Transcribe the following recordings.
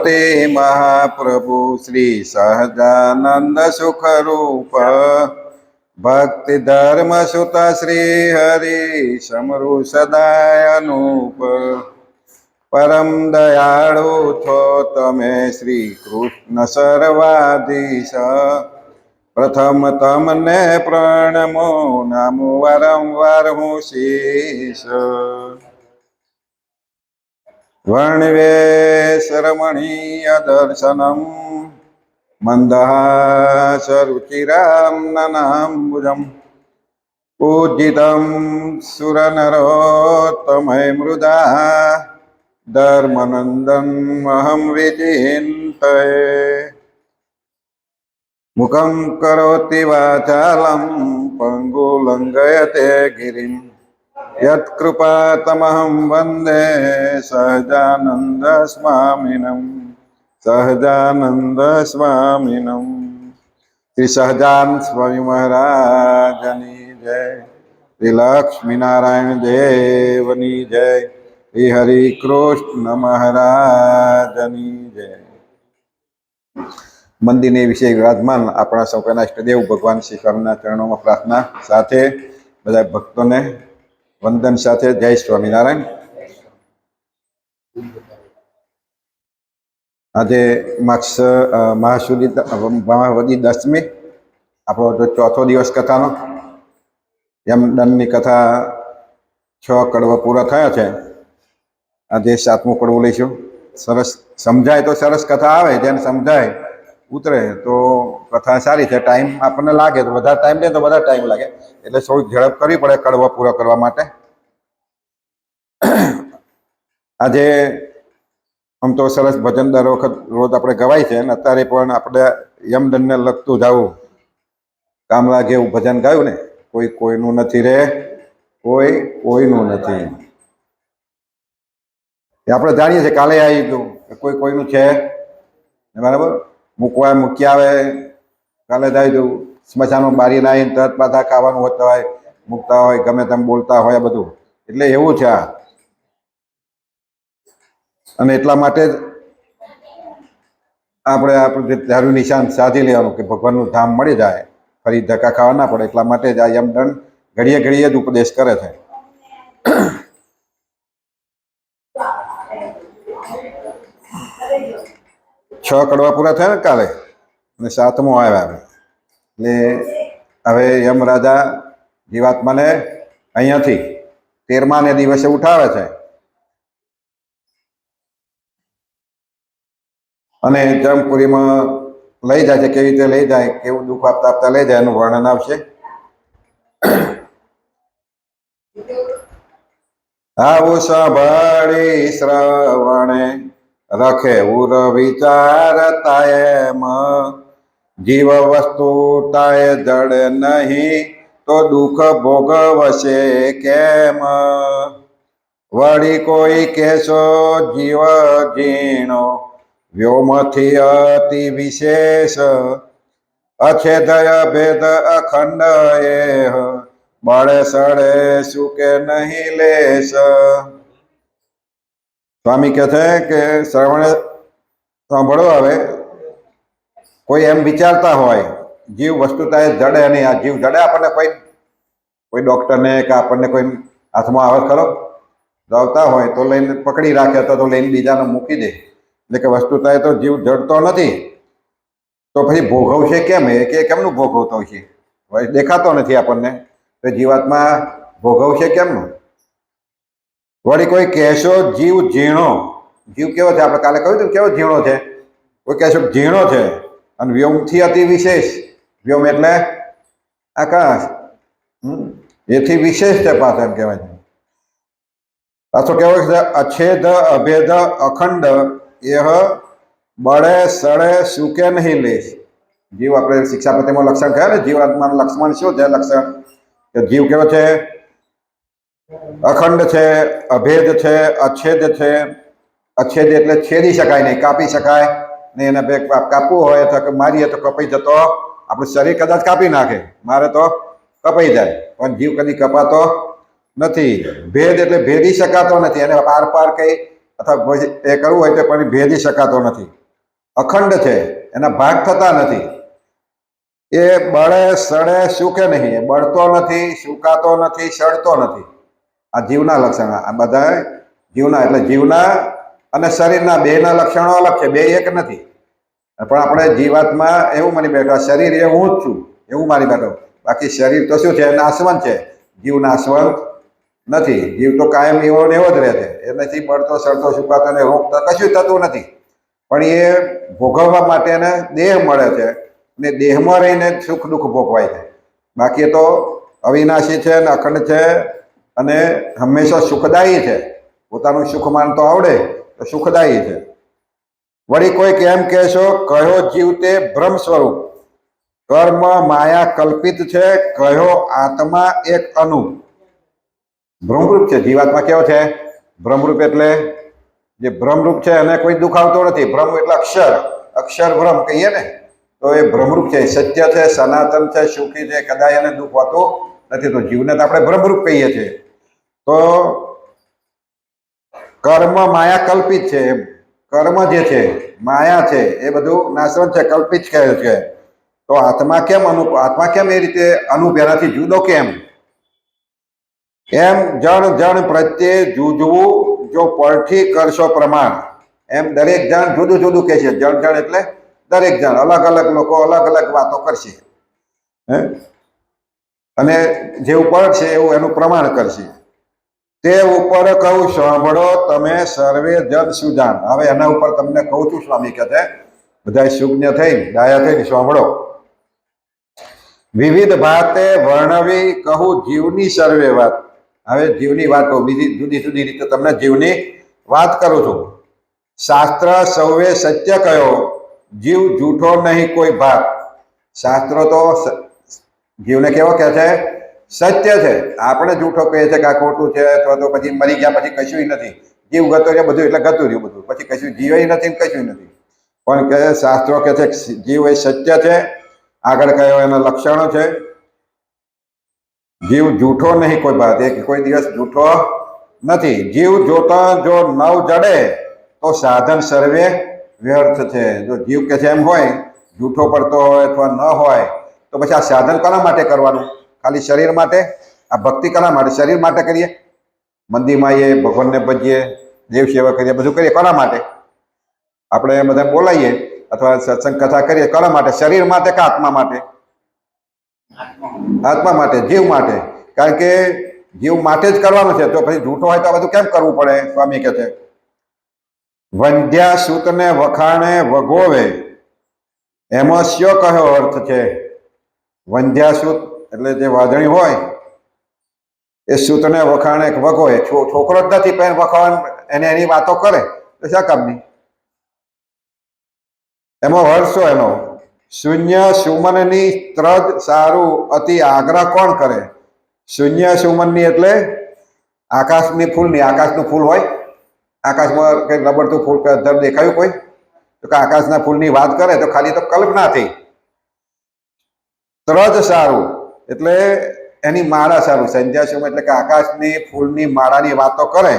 તે મહાપ્રભુ શ્રી સહજાનંદ સુખ રૂપ ભક્તિ ધર્મ સુત શ્રી હરિ સમરુ સદાય અનુપ પરમ દયાળુ છો તમે શ્રી કૃષ્ણ સર્વાધીશ પ્રથમ તમને પ્રણમો નામો વારંવાર હું શીશ વર્ણવેશ રમણીય દર્શનમ મંદહાસરુચિરામ નનાંબુજમ પૂજિતમ સુરનરોત્તમય મૃદા ધર્મનંદન અહમ વિચિંતયે મુખં કરોતિ વાચાલં પંગુલંઘયતે ગિરિમ યત્કૃપાતમહં વંદે સહજાનંદ સ્વામિનમ શ્રી સહજાન સ્વામી મહારાજની જય શ્રી લક્ષ્મી નારાયણ દેવની જય શ્રી હરિ કૃષ્ણ મહારાજની જય મંદિરની વિશે વિરાજમાન આપણા સૌના ઇષ્ટદેવ ભગવાન શ્રી સ્વામીના ચરણોમાં પ્રાર્થના સાથે બધા ભક્તોને વંદન સાથે જય સ્વામિનારાયણ. આજે મહાવદી દસમી આપણો ચોથો દિવસ કથાનો યમદંડની કથા 6 કડવ પૂરા થયા છે. આજે 7મું કડવું લઈશું. સરસ સમજાય તો સરસ કથા આવે, જેને સમજાય ઉતરે તો કથા સારી છે. ટાઈમ આપણને લાગે તો વધારે ટાઈમ લે તો વધારે ટાઈમ લાગે, એટલે થોડીક ઝડપ કરવી પડે કડવા પૂરા કરવા માટે. આજે આમ તો સરસ ભજન દર વખત રોજ આપણે ગવાય છે, અને અત્યારે પણ આપણે યમદંડને લગતું જવું કામ લાગે એવું ભજન ગાયું ને, કોઈ કોઈનું નથી રે કોઈ કોઈનું નથી. એ આપણે જાણીએ છીએ, કાલે આવી ગયું કોઈ કોઈનું છે બરાબર. મૂકી આવે કાલે જાય જવું સ્મશાનમાં બારી નાખીને તરત પાછા ખાવાનું હોતા હોય, મૂકતા હોય, ગમે તેમ બોલતા હોય બધું. એટલે એવું છે આ. અને એટલા માટે જ આપણે આપણું ધાર્યું નિશાન સાધી લેવાનું કે ભગવાનનું ધામ મળી જાય, ફરી ધક્કા ખાવા ના પડે. એટલા માટે જ આ યમદંડ ઘડીએ ઘડીએ જ ઉપદેશ કરે છે. છ કડવા પૂરા થયા ને કાલે, અને 7મો આવ્યા. એટલે હવે યમ રાજા જીવાત્માને અહીંયાથી 13માને દિવસે ઉઠાવે છે, અને જમપુરીમાં લઈ જાય છે. કેવી રીતે લઈ જાય, કેવું દુઃખ આપતા આપતા લઈ જાય એનું વર્ણન આવશે. આવું સાંભળી શ્રવણે રખે ઉર વિચારતા એમ જીવ વસ્તુ તાય જડ નહીં તો દુઃખ ભોગવશે કેમ. વળી કોઈ કેશો જીવ જીણો વ્યોમથી અતિ વિશેષ અછેદય ભેદ અખંડ એ બળે સડે સુકે નહીં લેશ. સ્વામી કહે છે કે શ્રવણે સાંભળો. હવે કોઈ એમ વિચારતા હોય જીવ વસ્તુતા જડે નહીં. આ જીવ જડે આપણને કોઈ ડૉક્ટરને કે આપણને કોઈ હાથમાં આવે ખરો આવતા હોય તો લઈને પકડી રાખે, તો લઈને બીજાને મૂકી દે. એટલે કે વસ્તુતા તો જીવ જડતો નથી, તો પછી ભોગવશે કેમ? એ કે કેમનું ભોગવતો છે? દેખાતો નથી આપણને, તો જીવાત્મા ભોગવશે કેમનું? વળી કોઈ કહેશો જીવ ઝીણો. જીવ કેવો છે? આપણે કાલે કહ્યું હતું કેવો ઝીણો છે? કોઈ કહેશો ઝીણો છે, અને વ્યોમથી અતિ વિશેષ. વ્યોમ એટલે આકાશ, એથી વિશેષ છે પાછો એમ કહેવાય છે. પાછો કેવો છે? અછેદ અભેદ અખંડ એહ બળે સડે સુકે નહીં લેશ. જીવ આપણે શિક્ષાપતિમાં લક્ષણ કહે ને, જીવાત્માનું લક્ષણ શું છે? લક્ષણ કે જીવ કેવો છે? અખંડ છે, અભેદ છે, અછેદ છે. અછેદ એટલે છેદી શકાય નહીં, કાપી શકાય નહીં. એને બે કાપવું હોય તો મારીએ તો કપાઈ જતો, આપણું શરીર કદાચ કાપી નાખે, મારે તો કપાઈ જાય, પણ જીવ કદી કપાતો નથી. ભેદ એટલે ભેદી શકાતો નથી, એને પાર કઈ અથવા પછી એ કરવું હોય તો પણ ભેદી શકાતો નથી, અખંડ છે, એના ભાગ થતા નથી. એ બળે સડે સૂકે નહીં, એ બળતો નથી, સુકાતો નથી, સડતો નથી. આ જીવના લક્ષણ. આ બધા જીવના એટલે જીવના અને શરીરના બેના લક્ષણો અલગ છે, બે એક નથી. પણ આપણે જીવાત્મા એવું માની બેઠા શરીર એ હું જ છું એવું મારી બેઠો. બાકી શરીર તો શું છે? નાશવંત છે. જીવ નાશવંત નથી. જીવ તો કાયમ એવો ને એવો જ રહે છે. એ નથી બળતો સડતો સુકાતો ને રોગ કશું થતું નથી. પણ એ ભોગવવા માટે એને દેહ મળે છે ને દેહમાં રહીને સુખ દુઃખ ભોગવાય છે. બાકી તો અવિનાશી છે ને અખંડ છે અને હંમેશા સુખદાયી છે. પોતાનું સુખ માનતો આવડે તો સુખદાયી છે. વળી કોઈક એમ કહેશો, કયો જીવ તે બ્રહ્મ સ્વરૂપ, કર્મ માયા કલ્પિત છે, કયો આત્મા એક અનુ. બ્રહ્મરૂપ છે. જીવાત્મા કેવો છે? બ્રહ્મરૂપ એટલે જે બ્રહ્મરૂપ છે એને કોઈ દુઃખ આવતો નથી. બ્રહ્મ એટલે અક્ષર, અક્ષર બ્રહ્મ કહીએ ને, તો એ બ્રહ્મરૂપ છે, સત્ય છે, સનાતન છે, સુખી છે, કદાચ એને દુઃખ હોતું નથી. તો જીવને તો આપણે બ્રહ્મરૂપ કહીએ છીએ. તો કર્મ માયા કલ્પિત છે. કર્મ જે છે, માયા છે, એ બધું નાશવંત છે, કલ્પિત કહે છે. તો આત્મા કેમ આત્મા કેમ એ રીતે અનુપ, એનાથી જુદો કેમ? એમ જણ જણ પ્રત્યે જુજવું જો પરથી કરશો પ્રમાણ. એમ દરેક જણ જુદું જુદું કહે છે. જણ જણ એટલે દરેક જણ, અલગ અલગ લોકો અલગ અલગ વાતો કરશે, અને જેવું પડશે એવું એનું પ્રમાણ કરશે. તે ઉપર કહું સાંભળો તમે સર્વે જન સુજાન. હવે એના ઉપર તમને કહું છું, સ્વામી કહે છે, બધા સુજ્ઞ થઈ ડાયા થઈને સાંભળો. વિવિધ ભાતે વર્ણવી કહું જીવની સર્વે વાત. હવે જીવની વાત કહું, બીજી જુદી જુદી રીતે તમને જીવની વાત કરું છું. શાસ્ત્ર સૌએ સત્ય કયો, જીવ જૂઠો નહીં કોઈ ભાત. શાસ્ત્રો તો જીવને કેવો કહે છે? સત્ય છે. આપણે જૂઠો કહે છે કે આ ખોટું છે, અથવા તો પછી મરી ગયા પછી કશું નથી, જીવ ગતો રહ્યો બધું એટલે ગતું રહ્યું બધું, પછી કશું જીવે નથી, કશું નથી. પણ કે શાસ્ત્રો કહે છે જીવ એ સત્ય છે. આગળ કયો એના લક્ષણો છે. જીવ જૂઠો નહીં કોઈ વાત, એ કોઈ દિવસ જૂઠો નથી. જીવ જોતા જો નવ જડે તો સાધન સર્વે વ્યર્થ છે. જો જીવ કે છે એમ હોય, જૂઠો પડતો હોય અથવા ન હોય, તો પછી આ સાધન કોના માટે કરવાનું? ખાલી શરીર માટે? આ ભક્તિ કોના માટે? શરીર માટે કરીએ, મંદિરમાં આવીએ, ભગવાનને ભજીએ, દેવ સેવા કરીએ, બધું કરીએ કોના માટે? આપણે બધા બોલાવીએ અથવા સત્સંગ કથા કરીએ કોના માટે? શરીર માટે કે આત્મા માટે? આત્મા માટે, જીવ માટે. કારણ કે જીવ માટે જ કરવાનું છે. તો પછી જૂઠો હોય તો આ બધું કેમ કરવું પડે? સ્વામી કહે છે, વંધ્યા સૂતને વખાણે વગોવે, એમાં સ્યો કયો અર્થ છે? વંધ્યા સૂત એટલે જે વાદળી હોય એ સૂતને વખાણે વગોવે, છોકરો જ નથી પણ વખાણ એને એની વાતો કરે તો શા કામની? એમાં વર્ષો એનો શૂન્ય સુમનની ત્રજ સારું અતિ આગ્રહ કોણ કરે? શૂન્ય સુમનની એટલે આકાશની ફૂલની. આકાશનું ફૂલ હોય, આકાશમાં કંઈક રબડતું ફૂલ દેખાયું કોઈ? તો કે આકાશના ફૂલની વાત કરે તો ખાલી તો કલ્પના થઈ. ત્રજ સારું એટલે એની માળા સારું. સંધ્યા સુમ એટલે કે આકાશની ફૂલની માળાની વાતો કરે.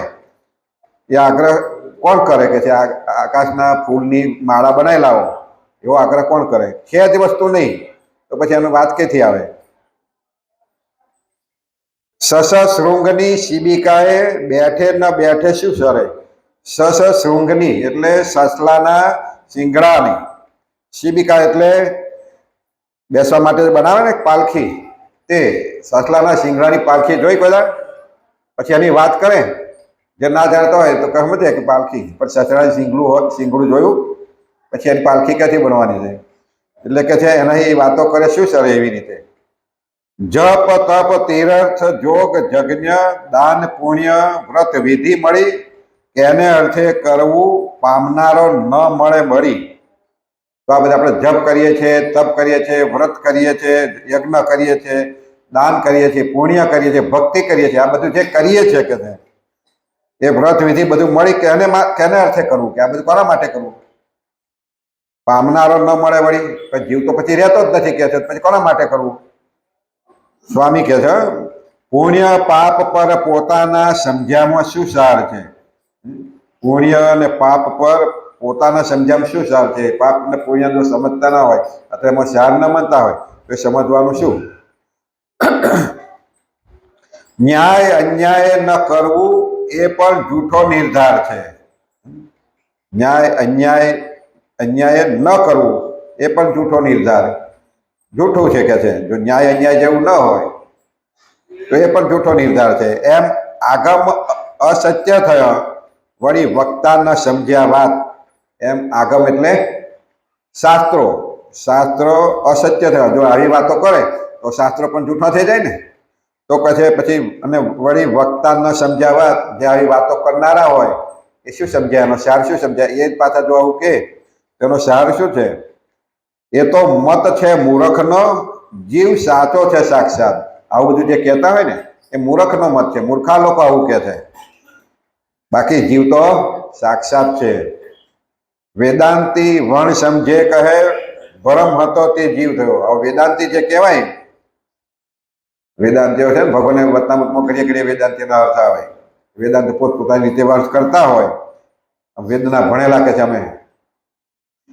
એ આગ્રહ કોણ કરે? કે છે આકાશના ફૂલની માળા બનાવી લાવો, એવો આગ્રહ કોણ કરે? છે જ વસ્તુ નહીં તો પછી એની વાત ક્યાંથી આવે? સસ શૃંગની શિબિકાએ બેઠે ન બેઠે શું સરે? સસ શૃંગની એટલે સસલાના શિંગડાની, શિબિકા એટલે બેસવા માટે બનાવે ને પાલખી, તે સસલાના શિંગડાની પાલખી જોઈ બધા? પછી એની વાત કરે. જે ના જાણતો હોય તો સમજે કે પાલખી, પણ સસલાનું શિંગડું જોયું? પછી એની પાલખી ક્યાંથી બનવાની છે? એટલે કે છે એના એ વાતો કરે શું સર? એવી રીતે જપ તપ તીર્થ જોગ જજ્ઞ દાન પુણ્ય વ્રત વિધિ મળી, એને અર્થે કરવું પામનારો ન મળે મળી. તો આ બધા આપણે જપ કરીએ છીએ, તપ કરીએ છીએ, વ્રત કરીએ છીએ, યજ્ઞ કરીએ છીએ, દાન કરીએ છીએ, પુણ્ય કરીએ છીએ, ભક્તિ કરીએ છીએ, આ બધું જે કરીએ છીએ કે એ વ્રત વિધિ બધું મળી કેને અર્થે કરવું? કે આ બધું કોના માટે કરવું? પામનારો ન મળે વળી. જીવ તો પછી રહેતો જ નથી કે છે, પછી કોના માટે કરવું? સ્વામી કહે છે પુણ્ય પાપ પર પોતાના સમજ્યામાં શું સાર છે? પુણ્ય અને પાપ પર પોતાના સમજવામાં શું સાર છે? પાપ અને પુણ્ય જો સમજતા ના હોય અથવા એમાં સાર ન માનતા હોય તો એ સમજવાનું શું? ન્યાય અન્યાય ન કરવું એ પણ જૂઠો નિર્ધાર છે. ન્યાય અન્યાય ન કરવું એ પણ જૂઠો નિર્ધાર, જૂઠું છે કે છે. જો ન્યાય અન્યાય જેવું ન હોય તો એ પણ જૂઠો નિર્ધાર છે. એમ આગમ અસત્ય થયો, વળી વક્તા ન સમજ્યા વાત. એમ આગમ એટલે શાસ્ત્રો, શાસ્ત્રો અસત્ય થયો. જો આવી વાતો કરે તો શાસ્ત્રો પણ જૂઠા થઈ જાય ને. તો પછી અને વળી વક્તા ન સમજ્યા વાત, જે આવી વાતો કરનારા હોય એ શું સમજ્યા? એનો સાર શું સમજ્યા? એ જ પાછા જો આવું કે તેનો સાર શું છે? એ તો મત છે મૂર્ખનો, જીવ સાચો છે સાક્ષાત. આવું બધું જે કહેતા હોય ને એ મૂર્ખનો મત છે. મૂર્ખા લોકો આવું કહે છે, બાકી જીવ તો સાક્ષાત છે. વેદાંતી વણ સમજે કહે, ભરમ હતો તે જીવ થયો. હવે વેદાંતી જે કહેવાય, વેદાંતિઓ છે ને, ભગવાને વતનામૃતમાં ઘડીએ વેદાંતિનો અર્થ આવે. વેદાંત પોતપોતાની રીતે વર્ષ કરતા હોય, વેદના ભણેલા કે છે અમે,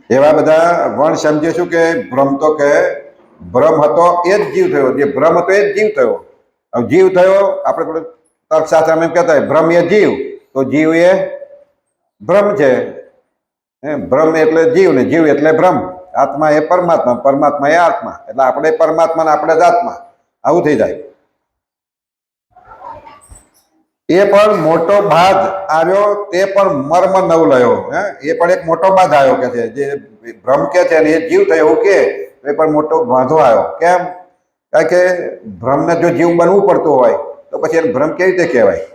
એવા બધા વણ સમજે શું કે ભ્રમ તો કે ભ્રમ હતો એ જ જીવ થયો. જે ભ્રમ હતો એ જ જીવ થયો. હવે જીવ થયો, આપણે તર્કશાસ્ત્ર એમ કહેતા હોય ભ્રમ એ જીવ, તો જીવ એ ભ્રમ છે. ભ્રમ એટલે જીવ ને જીવ એટલે ભ્રમ. આત્મા એ પરમાત્મા, પરમાત્મા એ આત્મા. એટલે આપણે પરમાત્મા ને આપણે જ આત્મા, આવું થઈ જાય. એ પણ મોટો બાદ આવ્યો, તે પણ મર્મ નવ લયો. એ પણ એક મોટો બાદ આવ્યો કે છે. જે ભ્રમ કે છે એ જીવ થયો એવું કે એ પણ મોટો વાંધો આવ્યો. કેમ? કારણ કે ભ્રમને જો જીવ બનવું પડતું હોય તો પછી એને ભ્રમ કેવી રીતે કહેવાય?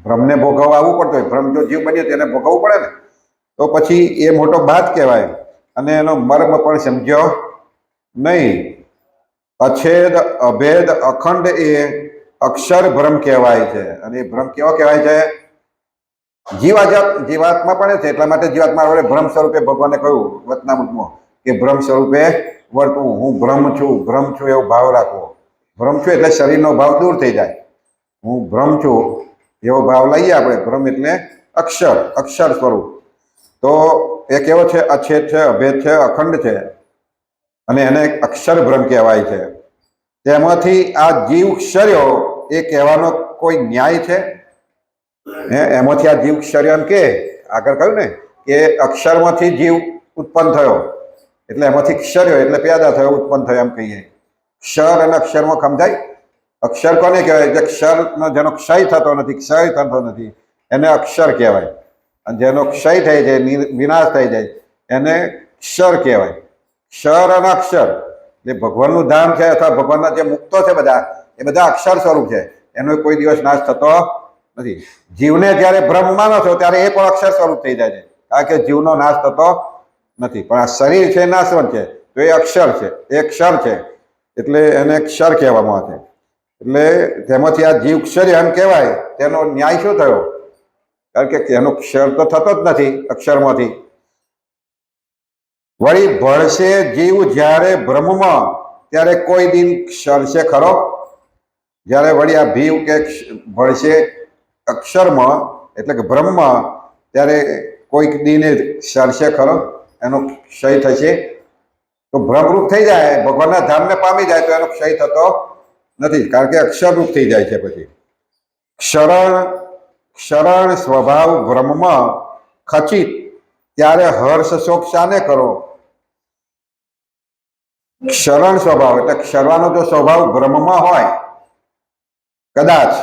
ભ્રમને ભોગવવા આવવું પડતું હોય. ભ્રમ જો જીવ બન્યો તો એને ભોગવવું પડે ને. તો પછી એ મોટો બાદ કહેવાય. અને એનો મર્મ પણ સમજ્યો નહીં. અછેદ અભેદ અખંડ એ અક્ષર ભ્રમ કહેવાય છે. અને એ ભ્રમ કેવો કહેવાય છે? જીવાત્મા પણ છે. એટલા માટે જીવાત્મા વડે ભ્રમ સ્વરૂપે ભગવાને કહ્યું વતનામૃતમાં કે ભ્રમ સ્વરૂપે વર્તવું. હું ભ્રમ છું એવો ભાવ રાખવો. ભ્રમ છું એટલે શરીરનો ભાવ દૂર થઈ જાય. હું ભ્રમ છું એવો ભાવ લઈએ આપણે. ભ્રમ એટલે અક્ષર સ્વરૂપ. તો એ કેવો છે? અછેદ છે, અભેદ છે, અખંડ છે. અને એને અક્ષર ભ્રમ કહેવાય છે. તેમાંથી આ જીવ ક્ષર્યો એ કહેવાનો કોઈ ન્યાય છે? એમાંથી આ જીવ ક્ષર્ય એમ કે આગળ કહ્યું ને કે અક્ષરમાંથી જીવ ઉત્પન્ન થયો, એટલે એમાંથી ક્ષર્યો એટલે પેદા થયો, ઉત્પન્ન થયો એમ કહીએ. ક્ષર અને અક્ષરમાં સમજાય? અક્ષર કોને કહેવાય? જે ક્ષરનો જેનો ક્ષય થતો નથી, ક્ષય થતો નથી, એને અક્ષર કહેવાય. અને જેનો ક્ષય થઈ જાય, વિનાશ થઈ જાય, એને ક્ષર કહેવાય. ક્ષર અને અક્ષર એટલે ભગવાનનું ધામ છે અથવા ભગવાનના જે મુક્તો છે બધા, એ બધા અક્ષર સ્વરૂપ છે. એનો કોઈ દિવસ નાશ થતો નથી. જીવને જ્યારે ભ્રમ માનો છો ત્યારે એ પણ અક્ષર સ્વરૂપ થઈ જાય છે, કારણ કે જીવનો નાશ થતો નથી. પણ આ શરીર છે નાશવંત છે, તો એ અક્ષર છે, એ ક્ષર છે, એટલે એને ક્ષર કહેવામાં આવે છે. એટલે તેમાંથી આ જીવ ક્ષર એમ કહેવાય, તેનો ન્યાય શું થયો? કારણ કે એનો ક્ષર તો થતો જ નથી અક્ષરમાંથી. વળી ભળશે જીવ જ્યારે ભ્રમમાં, ત્યારે કોઈ દિન ક્ષરશે ખરો? જ્યારે વળી આ ભીવ કે ભળશે અક્ષરમાં એટલે કે ભ્રમમાં, ત્યારે કોઈક દિને ક્ષરશે ખરો? એનો ક્ષય થશે? તો ભ્રમરૂપ થઈ જાય, ભગવાનના ધામને પામી જાય તો એનો ક્ષય થતો નથી, કારણ કે અક્ષરરૂપ થઈ જાય છે. પછી ક્ષરણ સ્વભાવ ભ્રમમાં ખચિત, ત્યારે હર્ષ શોક શાને કરો? ક્ષરણ સ્વભાવ એટલે ક્ષરવાનો જો સ્વભાવ ભ્રમમાં હોય કદાચ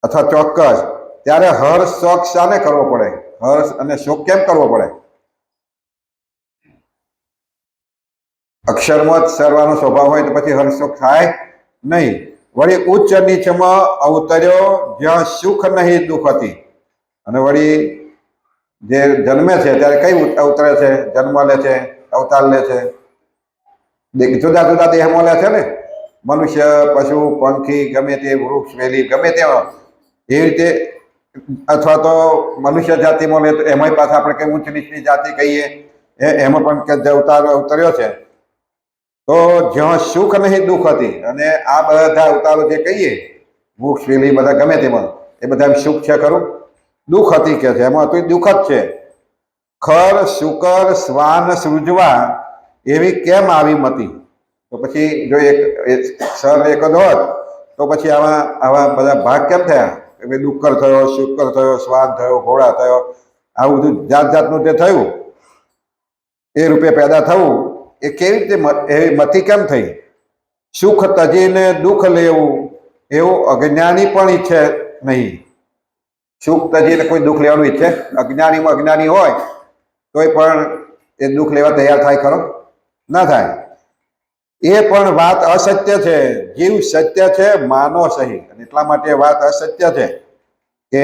અથવા ચોક્કસ, ત્યારે હર્ષ શોક શાને કરવો પડે? હર્ષ અને શોક કેમ કરવો પડે? અક્ષરમાં જ સર્વાનો સ્વભાવ હોય તો પછી હર્ષ શોક થાય નહીં. વળી ઉચ્ચ નીચમાં અવતર્યો જ્યાં સુખ નહીં દુઃખ હતી. અને વળી જે જન્મે છે ત્યારે કઈ અવતરે છે? જન્મ લે છે, અવતાર લે છે, જુદા જુદા દેહમાં લે છે ને. મનુષ્ય, પશુ, પંખી, ગમે તે વૃક્ષ, વેલી, ગમે તેમાં એ રીતે. અથવા તો મનુષ્ય જાતિમાં લે તો એમાંય પાછા આપણે કઈ ઊંચ નીચની જાતિ કહીએ, એમાં પણ કે જે અવતાર અવતર્યો છે. તો જ્યાં સુખ નહીં દુઃખ હતી, અને આ બધા અવતારો જે કહીએ વૃક્ષ, વેલી, બધા ગમે તેમાં, એ બધા સુખ છે ખરું? દુઃખ હતી કે છે, એમાં હતું દુઃખ જ છે. ખર શુકર શ્વાન સૃજવા એવી કેમ આવી મતી? તો પછી જો એક સર એક જ હોત તો પછી આવા બધા ભાગ કેમ થયા? કે ડુક્કર થયો, શુકર થયો, શ્વાન થયો, ઘોડા થયો, આવું બધું જાત જાતનું જે થયું એ રૂપે પેદા થવું એ કેવી રીતે એવી મતી કેમ થઈ? સુખ તજીને દુઃખ લેવું એવું અજ્ઞાની પણ ઈચ્છે નહીં. સુખ તજીને કોઈ દુઃખ લેવાનું ઈચ્છે? અજ્ઞાનીમાં અજ્ઞાની હોય તોય પણ એ દુઃખ લેવા તૈયાર થાય ખરો? ના થાય. એ પણ વાત અસત્ય છે. જીવ સત્ય છે, માનો સહી. એટલા માટે વાત અસત્ય છે કે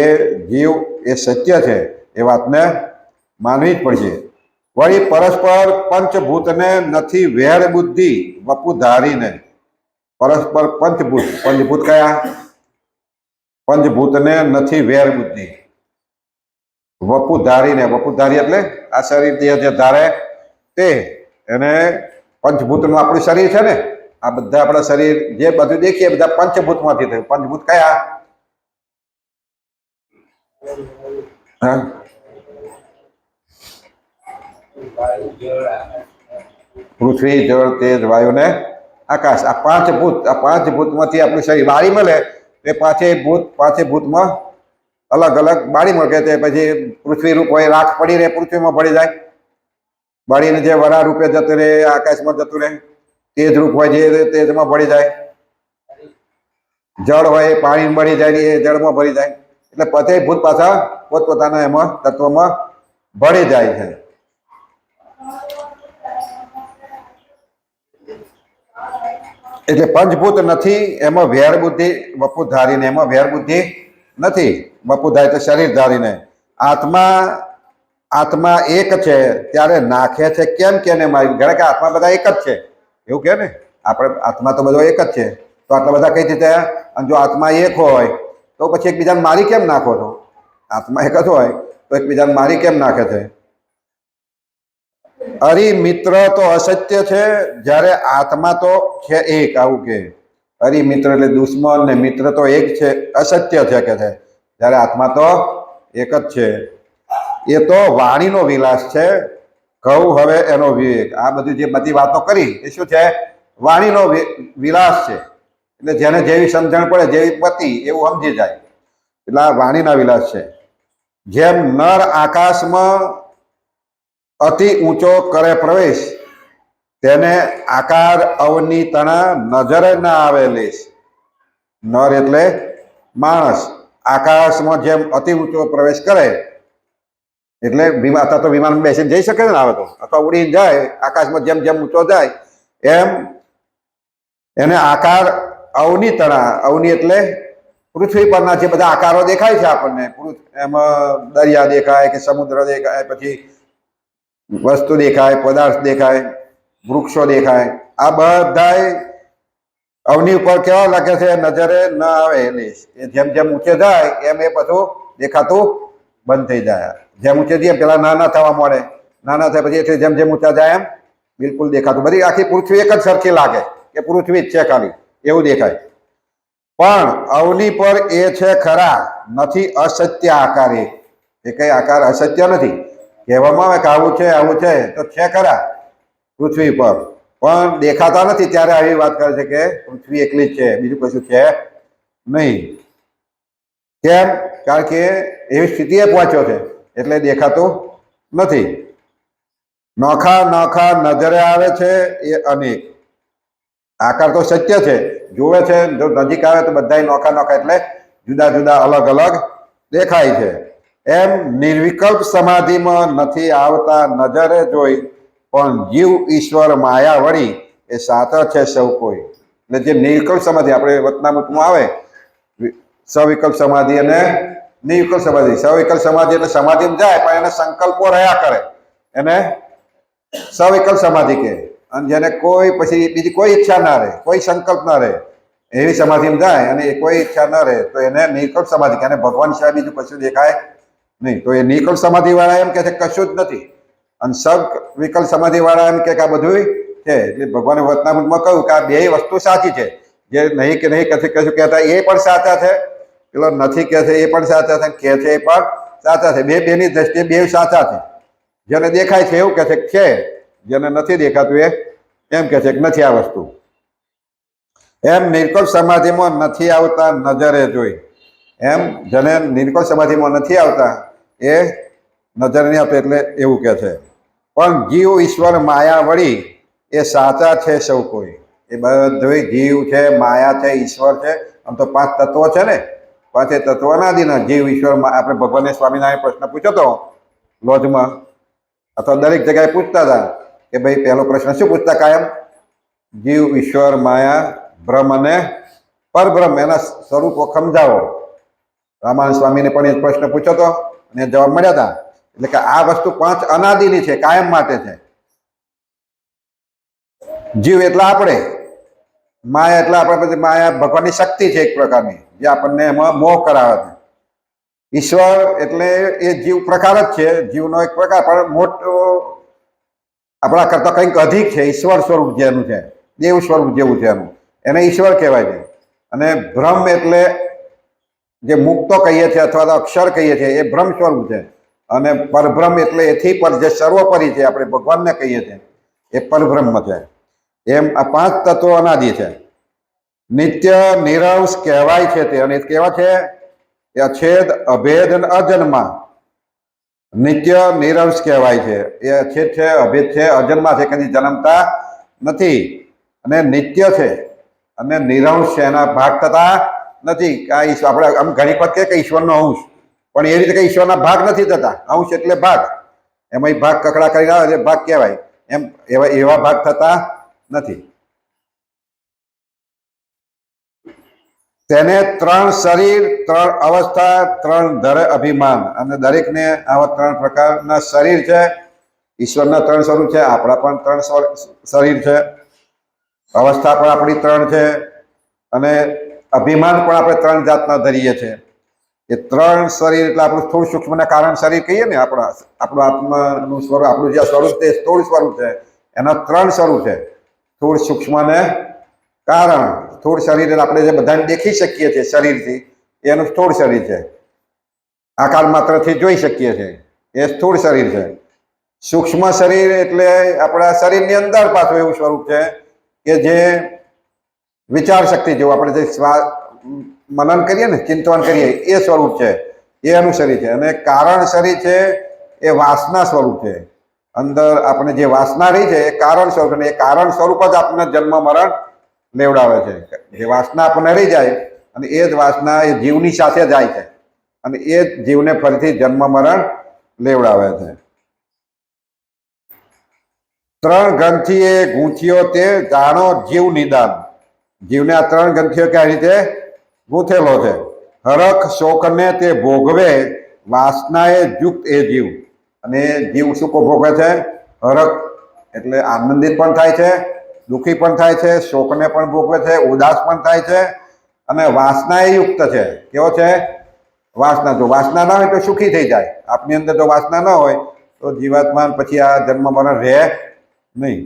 જીવ એ સત્ય છે, એ વાતને માનવી જ પડશે. વળી પરસ્પર પંચભૂતને નથી વેર બુદ્ધિ વપુ ધારીને. પરસ્પર પંચભૂત કયા? પંચભૂતને નથી વેર બુદ્ધિ વપુ ધારીને. વપુ ધારી એટલે આ શરીર જે ધારે તે, એને પંચભૂતનું આપણું શરીર છે ને, આ બધા આપણા શરીર જે બધું દેખીએ બધા પંચભૂતમાંથી થયું. પંચભૂત કયા? પૃથ્વી, જળ, તેજ, વાયુ ને આકાશ. આ પાંચ ભૂત. આ પાંચ ભૂતમાંથી આપણું શરીર બાળી મળે એ પાંચે ભૂતમાં અલગ અલગ બાળી મળે. તે પછી પૃથ્વી રૂપ હોય, રાખ પડી રહે, પૃથ્વીમાં ભળી જાય. બાળીને જે વરા રૂપે જતું રહે, આકાશમાં જતું રહે. તેજ રૂપ હોય જે તેજમાં ભળી જાય. જળ હોય એ પાણી ભળી જાય, એ જળમાં ભળી જાય. એટલે પતે ભૂત પાછા પોતપોતાના એમાં તત્વમાં ભળી જાય છે. એટલે પંચભૂત નથી એમાં વેર બુદ્ધિ વપુ ધારીને. એમાં વેર બુદ્ધિ નથી. વપુ ધારી તો શરીર ધારીને. આત્મા એક છે ત્યારે નાખે છે કેમ કેને મારી? ઘરે કે આત્મા બધા એક જ છે એવું કે ને? આપણે આત્મા તો બધો એક જ છે, તો આટલા બધા કઈ રીતે? અને જો આત્મા એક હોય તો પછી એકબીજાને મારી કેમ નાખો છો? આત્મા એક જ હોય તો એકબીજાને મારી કેમ નાખે છે? હરિ મિત્ર તો અસત્ય છે જ્યારે આત્મા તો છે એક. આવું કે હરિ મિત્ર એટલે દુશ્મન ને મિત્ર તો એક છે, અસત્ય છે કે છે, જ્યારે આત્મા તો એક જ છે. એ તો વાણીનો વિલાસ છે, કહું હવે એનો વિવેક. આ બધું જે બધી વાતો કરી એ શું છે? વાણીનો વિલાસ છે. એટલે જેને જેવી સમજણ પડે, જેવી પતિ એવું સમજી જાય. એટલે આ વાણીના વિલાસ છે. જેમ નર આકાશમાં અતિ ઊંચો કરે પ્રવેશ, તેને આકાર અવની તણા નજરે ના આવે લેશ. નર એટલે માણસ. આકાશમાં જેમ અતિ ઊંચો પ્રવેશ કરે એટલે અત્યારે તો વિમાન બેસીને જઈ શકે ને, આવે તો, અથવા ઉડીને જાય આકાશમાં, જેમ જેમ ઊંચો જાય એમ એને આકાર અવની તણા. અવની એટલે પૃથ્વી પરના જે બધા આકારો દેખાય છે આપણને, એમાં દરિયા દેખાય કે સમુદ્ર દેખાય, પછી વસ્તુ દેખાય, પદાર્થ દેખાય, વૃક્ષો દેખાય, આ બધાય અવની ઉપર કેવા લાગે છે? નજરે ન આવે. એ જેમ જેમ ઊંચે જાય એમ એ બધું દેખાતું બંધ થઈ જાય. જેમ ઊંચે જઈએ પેલા નાના થવા મળે, નાના થાય પછી એટલે જેમ જેમ ઊંચા જાય એમ બિલકુલ દેખાતું. બધી આખી પૃથ્વી એક જ સરખી લાગે કે પૃથ્વી જ છે ખાલી, એવું દેખાય. પણ અવની પર એ છે ખરા, નથી અસત્ય આકારે. એ કઈ આકાર અસત્ય નથી. કહેવામાં આવે કે આવું છે તો છે ખરા પૃથ્વી પર, પણ દેખાતા નથી. ત્યારે આવી વાત કરે છે કે પૃથ્વી એકલી જ છે, બીજું કશું છે નહીં. કેમ? કારણ કે એવી સ્થિતિએ પહોંચ્યો છે એટલે દેખાતું નથી. નોખા નજરે આવે છે એ અનેક. આકાર તો સત્ય છે, જોવે છે, જો નજીક આવે તો બધા નોખા એટલે જુદા જુદા અલગ અલગ દેખાય છે. એમ નિર્વિકલ્પ સમાધિમાં નથી આવતા નજરે જોઈ, પણ જીવ ઈશ્વર માયા વળી એ સાથ છે સૌ કોઈ. એટલે જે નિર્વિકલ્પ સમાધિ આપણે વતનામૃતમાં આવે, સવિકલ્પ સમાધિ અને નિર્વિકલ્પ સમાધિ. સવિકલ્પ સમાધિ એટલે સમાધિમાં જાય પણ એને સંકલ્પો રહ્યા કરે, એને સવિકલ્પ સમાધિ કહે. અને જેને કોઈ પછી બીજી કોઈ ઈચ્છા ના રહે, કોઈ સંકલ્પ ના રહે, એવી સમાધિમાં જાય અને કોઈ ઈચ્છા ન રહે તો એને નિર્વિકલ્પ સમાધિ કહે. ભગવાન સિવાય બીજું કશું દેખાય નહીં. તો એ નિર્વિકલ્પ સમાધિ વાળા એમ કે છે કશું જ નથી, અને સબ વિકલ્પ સમાધિ વાળા એમ કે આ બધું છે. એટલે ભગવાને વતનામૃતમાં કહ્યું કે આ બે વસ્તુ સાચી છે. જે નહીં કે નહીં કશું કહેતા એ પણ સાચા છે, પેલો નથી કે છે એ પણ સાચા છે, કે છે એ પણ સાચા છે, બેની દ્રષ્ટિએ બે સાચા છે. જેને દેખાય છે એવું કે છે, જેને નથી દેખાતું એ એમ કે છે કે નથી આ વસ્તુ. એમ નિર્કલ્પ સમાધિમાં નથી આવતા નજરે જોઈ. એમ જેને નિર્કલ્પ સમાધિમાં નથી આવતા એ નજર નહીં આવતો એટલે એવું કે છે. પણ જીવ ઈશ્વર માયા વળી એ સાચા છે સૌ કોઈ. એ બધું જીવ છે, માયા છે, ઈશ્વર છે. આમ તો 5 તત્વો છે ને, 5 તત્વો અનાદિના જીવ ઈશ્વર. આપણે ભગવાનને સ્વામિનારાયણ પ્રશ્ન પૂછ્યો હતો લોજમાં, અથવા દરેક જગ્યાએ પૂછતા હતા કે ભાઈ પહેલો પ્રશ્ન શું પૂછતા કાયમ? જીવ, ઈશ્વર, માયા, બ્રહ્મ અને પરબ્રહ્મ, એના સ્વરૂપો સમજાવો. રામાનંદ સ્વામીને પણ એ પ્રશ્ન પૂછ્યો હતો અને જવાબ મળ્યા હતા. એટલે કે આ વસ્તુ 5 અનાદિની છે, કાયમ માટે છે. જીવ એટલે આપણે, માયા એટલે આપણે બધી માયા ભગવાનની શક્તિ છે એક પ્રકારની, જે આપણને એમાં મોહ કરાવે છે. ઈશ્વર એટલે એ જીવ પ્રકાર જ છે, જીવનો એક પ્રકાર, પણ મોટો આપણા કરતા કંઈક અધિક છે. ઈશ્વર સ્વરૂપ જેનું છે, દેવ સ્વરૂપ જેવું છે એનું, એને ઈશ્વર કહેવાય છે. અને બ્રહ્મ એટલે જે મુક્તો કહીએ છીએ અથવા તો અક્ષર કહીએ છીએ એ બ્રહ્મ સ્વરૂપ છે. અને પરબ્રહ્મ એટલે એથી પર જે સર્વોપરી છે, આપણે ભગવાનને કહીએ છીએ એ પરબ્રહ્મ છે. એમ આ 5 તત્વો અનાદિ છે. નિત્ય નિરંશ કહેવાય છે તે, અને કેવા છે? એ અછેદ, અભેદ અને અજન્મા. નિત્ય નિરંશ કહેવાય છે. એ અછેદ છે, અભેદ છે, અજન્મા છે, કદી જન્મતા નથી. અને નિત્ય છે અને નિરંશ છે, એના ભાગ થતા નથી. આપણે આમ ઘણી વખત કે ઈશ્વરનો અંશ, પણ એ રીતે કે ઈશ્વરના ભાગ નથી થતા. અંશ એટલે ભાગ, એમાં ભાગ કકડા કરીને આવે એટલે ભાગ કહેવાય. એમ એવા ભાગ થતા નથી. તેને 3 શરીર, 3 અવસ્થા, 3 ધર અભિમાન. અને દરેકને આવા 3 પ્રકારના શરીર છે. ઈશ્વરના 3 સ્વરૂપ છે, આપણા પણ 3 શરીર છે. અવસ્થા પણ આપણી 3 છે, અને અભિમાન પણ આપણે 3 જાતના ધરીએ છીએ. એ 3 શરીર એટલે આપણું સ્થૂળ સૂક્ષ્મના કારણ શરીર કહીએ ને, આપણું આત્માનું સ્વરૂપ, આપણું જે સ્વરૂપ છે સ્થૂળ સ્વરૂપ છે. એના 3 સ્વરૂપ છે, સ્થૂળ, સૂક્ષ્મ અને કારણ. સ્થૂળ શરીર એટલે આપણે જે બધાને દેખી શકીએ છીએ શરીરથી, એનું સ્થૂળ શરીર છે. આકાર માત્રથી જોઈ શકીએ છીએ, એ સ્થૂળ શરીર છે. સૂક્ષ્મ શરીર એટલે આપણા શરીરની અંદર પાછું એવું સ્વરૂપ છે કે જે વિચાર શક્તિ જેવું, આપણે જે મનન કરીએ ને, ચિંતન કરીએ, એ સ્વરૂપ છે, એ એનું શરીર છે. અને કારણ શરીર છે એ વાસના સ્વરૂપ છે. અંદર આપણે જે વાસના રહી છે એ કારણ સ્વરૂપ, એ કારણ સ્વરૂપ જ આપણને જન્મ મરણ લેવડાવે છે. જે વાસના આપણને રહી જાય અને એ જ વાસના એ જીવની સાથે જાય છે, અને એ જ જીવને ફરીથી જન્મ મરણ લેવડાવે છે. 3 ગ્રંથિએ ગૂંથ્યો તે જાણો જીવ નિદાન. જીવને આ 3 ગ્રંથિઓ કઈ રીતે ગૂંથેલો છે. હરખ શોકને તે ભોગવે, વાસનાએ યુક્ત એ જીવ. અને જીવ શું ભોગવે છે? હરખ એટલે આનંદિત પણ થાય છે, દુઃખી પણ થાય છે, શોકને પણ ભોગવે છે, ઉદાસ પણ થાય છે, અને વાસનાએ યુક્ત છે. કેવો છે? વાસના. જો વાસના ના હોય તો સુખી થઈ જાય. આપની અંદર જો વાસના ન હોય તો જીવાત્મા પછી આ જન્મ મરણ રહે નહીં.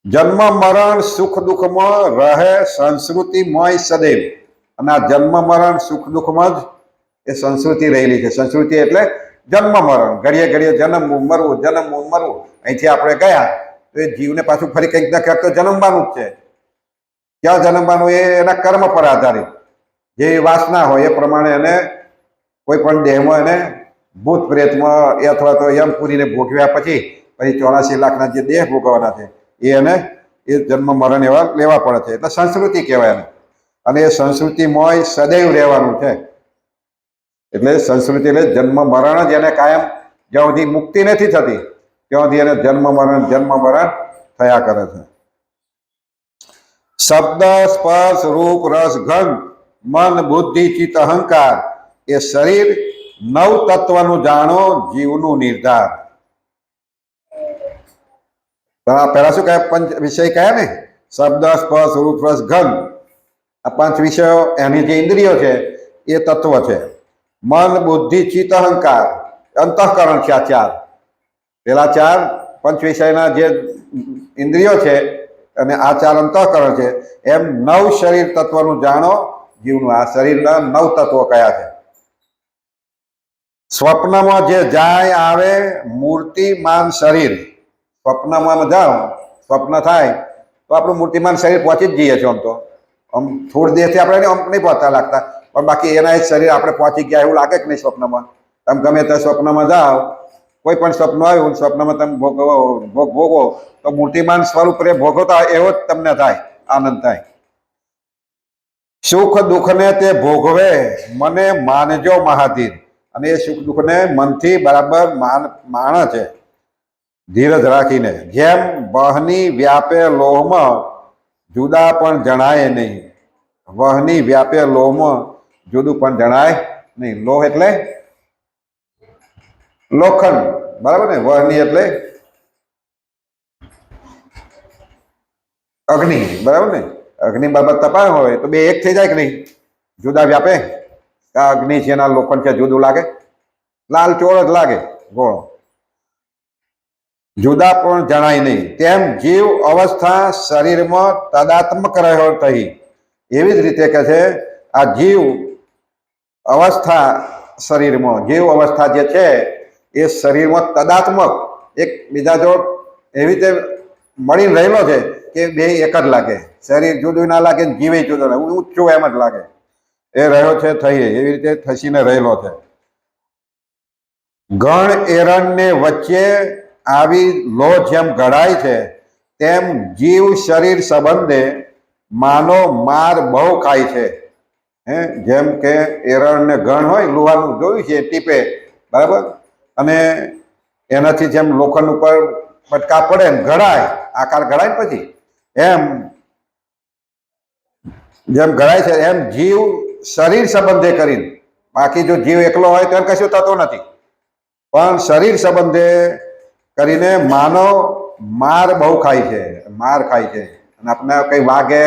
જન્મ મરણ સુખ દુઃખમાં રહે સંસ્કૃતિમય સદૈવ. અને આ જન્મ મરણ સુખ દુઃખમાં જ એ સંસ્કૃતિ રહેલી છે. સંસ્કૃતિ એટલે જન્મ મરણ, ઘડીએ ઘડીએ જન્મવું મરવું, જન્મવું મરવું. અહીંથી આપણે ગયા તો એ જીવને પાછું ફરી કંઈક ના કંઈક તો જન્મવાનું જ છે. ક્યાં જન્મવાનું? એ એના કર્મ પર આધારિત. જે વાસના હોય એ પ્રમાણે એને કોઈ પણ દેહમાં એને ભૂત પ્રેતમાં અથવા તો યમપુરીને ભોગવ્યા પછી 84 લાખના જે દેહ ભોગવવાના છે એ એને એ જન્મ મરણ એવા લેવા પડે છે. એટલે સંસ્કૃતિ કહેવાય એને. અને એ સંસ્કૃતિમય સદૈવ રહેવાનું છે. એટલે સંસ્કૃતિ એટલે જન્મ મરણ જ એને કાયમ, જ્યાં સુધી મુક્તિ નથી થતી ત્યાં સુધી એને જન્મ મરણ થયા કરે છે. શબ્દ, સ્પર્શ, રૂપ, રસ, ગંધ, મન, બુદ્ધિ, ચિત્ત, અહંકાર એ શરીર 9 તત્વનું જાણો જીવનું નિર્ધાર. પેલા શું કહે? 5 વિષય કયા ને? શબ્દ, સ્પર્શ, રૂપ, રસ, ગંધ. આ 5 વિષયો એની જે ઇન્દ્રિયો છે એ તત્વ છે. મન, બુદ્ધિ, ચિત્ત, અહંકાર, અંતઃકરણ છે. આ 4 પેલા 4 5 વિષયના જે ઇન્દ્રિયો છે અને આ 4 અંતઃકરણ છે. એમ 9 શરીર તત્વનું જાણો જીવનું. આ શરીરના 9 તત્વો કયા છે? સ્વપ્નમાં જે જાય આવે મૂર્તિમાન શરીર, સ્વપ્નમાં જાઓ, સ્વપ્ન થાય તો આપણું મૂર્તિમાન શરીર પહોંચી જ જઈએ છીએ. આમ થોડી દેરથી આપણે આમ નહીં પહોંચતા લાગતા, પણ બાકી એના શરીર આપણે પહોંચી ગયા એવું લાગે કે નહીં સ્વપ્નમાં? તમે ગમે તે સ્વપ્નમાં જાઓ, કોઈ પણ સ્વપ્ન આવ્યું, સ્વપ્નમાં તમે ભોગવો તો મૂર્તિમાન સ્વરૂપ ભોગવતા એવો જ તમને થાય, આનંદ થાય. સુખ દુઃખને તે ભોગવે મને માનજો મહાધીર. અને એ સુખ દુઃખને મનથી બરાબર માણે છે, ધીરજ રાખીને. જેમ વહની વ્યાપે લોહમાં જુદા પણ જણાય નહીં. વહની વ્યાપે લોહમાં જુદું પણ જણાય નહીં. લોહ એટલે લોખંડ, બરાબર ને? વહની એટલે અગ્નિ, બરાબર ને? અગ્નિ બાબત તપાય હોય તો બે એક થઈ જાય કે નહીં? જુદા વ્યાપે. આ અગ્નિ છે, એના લોખંડ છે, જુદું લાગે? લાલ ચોળ જ લાગે, ગોળો. જુદા પણ જણાય નહીં. તેમ જીવ અવસ્થા શરીરમાં તદાત્મક રહ્યો થઈ. એવી જ રીતે કે છે આ જીવ અવસ્થા શરીરમાં, જીવ અવસ્થા જે છે એ શરીરમાં તદાત્મક એક બીજા જો એવી રીતે મળીને રહેલો છે કે બે એક જ લાગે. શરીર જુદું ના લાગે, જીવે જુદો લાગે, ઊંચું એમ જ લાગે. એ રહ્યો છે થઈ, એવી રીતે થસીને રહેલો છે. ગણ એરણને વચ્ચે આવી લો જેમ ઘડાય છે, તેમ જીવ શરીર સંબંધે માનો માર બહુ ખાય છે. જેમ કે એરણ ને ગણ હોય, લોહાનું જોયું છે ટીપે, બરાબર? અને એનાથી જેમ લોખંડ ઉપર પટકા પડે ને ઘડાય, આકાર ઘડાય ને પછી એમ જેમ ઘડાય છે એમ જીવ શરીર સંબંધે કરીને. બાકી જો જીવ એકલો હોય તો કશું થતું નથી, પણ શરીર સંબંધે કરીને માનવ માર બહુ ખાય છે, માર ખાય છે. અને આપણે કઈ વાગે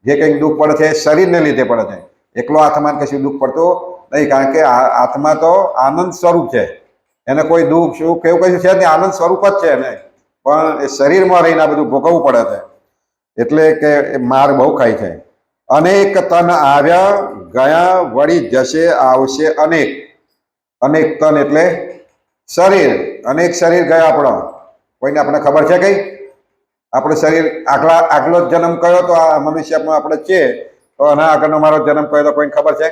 જે કંઈક દુઃખ પડે છે શરીરને લીધે પડે છે. એકલો આત્માને કશું દુઃખ પડતું નહીં, કારણ કે આત્મા તો આનંદ સ્વરૂપ છે. એને કોઈ દુઃખ સુખ એવું કશું છે નહીં, આનંદ સ્વરૂપ જ છે એને. પણ એ શરીરમાં રહીને આ બધું ભોગવવું પડે છે, એટલે કે માર બહુ ખાય છે. અનેક તન આવ્યા ગયા વળી જશે આવશે અનેક. અનેક તન એટલે શરીર, અનેક શરીર ગયા આપણો. કોઈને આપણે ખબર છે કઈ? આપણું શરીર આગલો જ જન્મ કયો તો આ મનુષ્યમાં આપણે છે, તો એના આગળનો મારો જન્મ કયો તો કોઈને ખબર છે?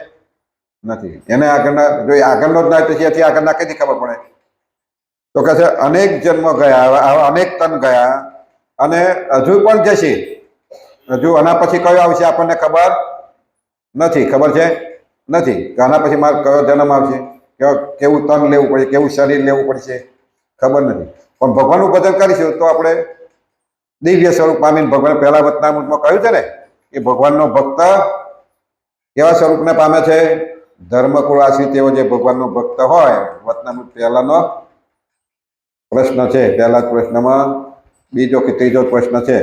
નથી. એને આગળના જો આગળનો જ ના તો ત્યાંથી આગળના કઈથી ખબર પડે? તો કહે છે અનેક જન્મ ગયા, અનેક તન ગયા, અને હજુ પણ જશે. હજુ આના પછી કયો આવશે આપણને ખબર નથી. ખબર છે? નથી. આના પછી મારે કયો જન્મ આવશે, કેવું તન લેવું પડશે, કેવું શરીર લેવું પડશે, ખબર નથી. પણ ભગવાનનું ભજન કરીશું તો આપણે દિવ્ય સ્વરૂપ પામીને, ભગવાન પહેલા વતનામૃતમાં કહ્યું છે ને એ ભગવાનનો ભક્ત કેવા સ્વરૂપને પામે છે? ધર્મકુળ આશ્રિત એવો જે ભગવાનનો ભક્ત હોય. વતનામૃત પહેલાનો પ્રશ્ન છે, પહેલા જ પ્રશ્નમાં બીજો કે ત્રીજો પ્રશ્ન છે.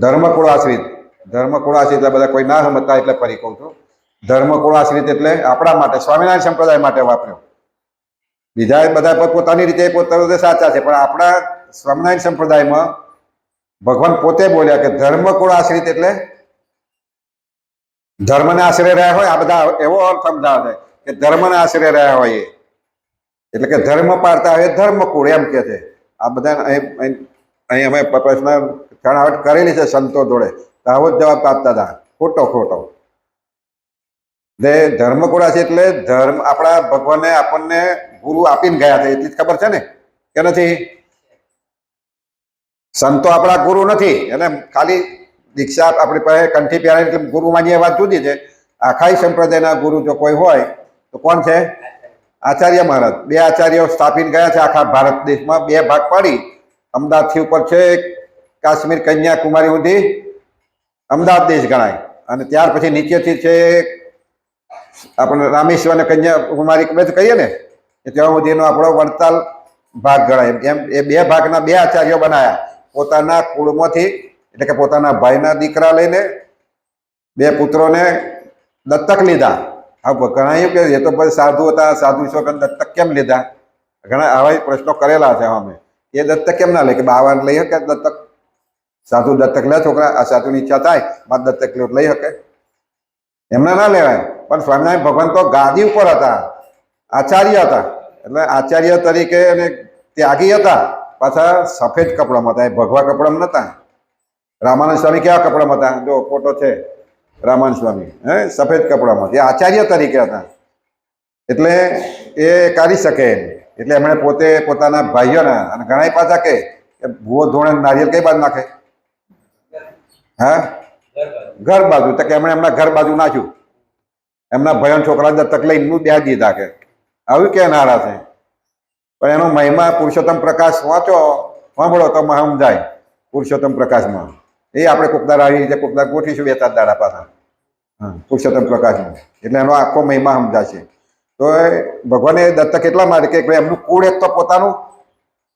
ધર્મકુળ આશ્રિત, ધર્મકુળ આશ્રિત એટલે બધા કોઈ ના સમજતા એટલે ફરી કહું છું. ધર્મકુળ આશ્રિત એટલે આપણા માટે, સ્વામિનારાયણ સંપ્રદાય માટે વાપર્યો. બીજા બધા પોતાની રીતે પોતે સાચા છે, પણ આપણા સ્વામિનારાયણ સંપ્રદાયમાં ભગવાન પોતે બોલ્યા કે ધર્મકુળ આશ્રિત એટલે ધર્મને આશરે રહ્યા હોય. આ બધા એવો અર્થ સમજાવે છે કે ધર્મને આશરે રહ્યા હોય, એટલે કે ધર્મ પાળતા હોય ધર્મકુળ એમ કે છે. આ બધા અહીં અમે પ્રશ્ન છણાવટ કરેલી છે સંતો જોડે, તો આવો જ જવાબ આપતા હતા, ખોટો ખોટો. ધર્મકુળ આશ્રિત એટલે ધર્મ, આપણા ભગવાને આપણને ગુરુ આપીને ગયા છે એટલી જ ખબર છે ને, કે નથી? સંતો આપણા ગુરુ નથી, એને ખાલી દીક્ષા આપણી પાસે કંઠી પહેરાય એટલે ગુરુ માની વાત જુદી છે. આખા સંપ્રદાયના ગુરુ જો કોઈ હોય તો કોણ છે? આચાર્ય મહારાજ. બે આચાર્યો સ્થાપીને ગયા છે આખા ભારત દેશમાં. બે ભાગ પાડી, અમદાવાદથી ઉપર છે કાશ્મીર કન્યાકુમારી સુધી અમદાવાદ દેશ ગણાય, અને ત્યાર પછી નીચેથી છે આપણે રામેશ્વર અને કન્યાકુમારી કહીએ ને, ત્યાં સુધીનો આપણો વડતાલ ભાગ ગણાય. એમ એ બે ભાગના બે આચાર્યો બનાયા પોતાના કુળમાંથી, એટલે કે પોતાના ભાઈના દીકરા લઈને બે પુત્રોને દત્તક લીધા. ગણાયું કે એ તો પછી સાધુ હતા, સાધુ છોકરા દત્તક કેમ લીધા? ઘણા આવા પ્રશ્નો કરેલા છે અમે. એ દત્તક કેમ ના લે? કે બાવા લઈ શકે દત્તક? સાધુ દત્તક લે છોકરા, આ સાધુની ઈચ્છા થાય મારે દત્તક લઈ શકે? એમને ના લેવાય. પણ સ્વામિનારાયણ ભગવાન તો ગાદી ઉપર હતા, આચાર્ય હતા, એટલે આચાર્ય તરીકે અને ત્યાગી હતા, પાછા સફેદ કપડામાં હતા, એ ભગવા કપડામાં નતા. રામાનંદ સ્વામી કેવા કપડામાં હતા? જો ફોટો છે રામાનંદ સ્વામી, સફેદ કપડામાં, એ આચાર્ય તરીકે હતા. એટલે એ કરી શકે, એટલે એમણે પોતે પોતાના ભાઈઓના, અને ઘણા પાછા કે ભૂવો ધોણે નારિયેલ કઈ બાજુ નાખે? હા, ઘર બાજુ. તો કે એમણે એમના ઘર બાજુ નાખ્યું, એમના ભાઈઓ છોકરા દત્તક લઈને બે દીધા. કે આવું કે નારા છે? પણ એનો મહિમા પુરુષોત્તમ પ્રકાશ સાંભળો તો સમજાય. પુરુષોત્તમ પ્રકાશમાં એ આપણે કોકદાર આવી રીતે કોકદાર ગોઠીશું, બે ચાર દાડા પાછા. હા, પુરુષોત્તમ પ્રકાશમાં એટલે એનો આખો મહિમા સમજાશે. તો ભગવાને દત્તક એટલા માટે કે એમનું કુળ એક તો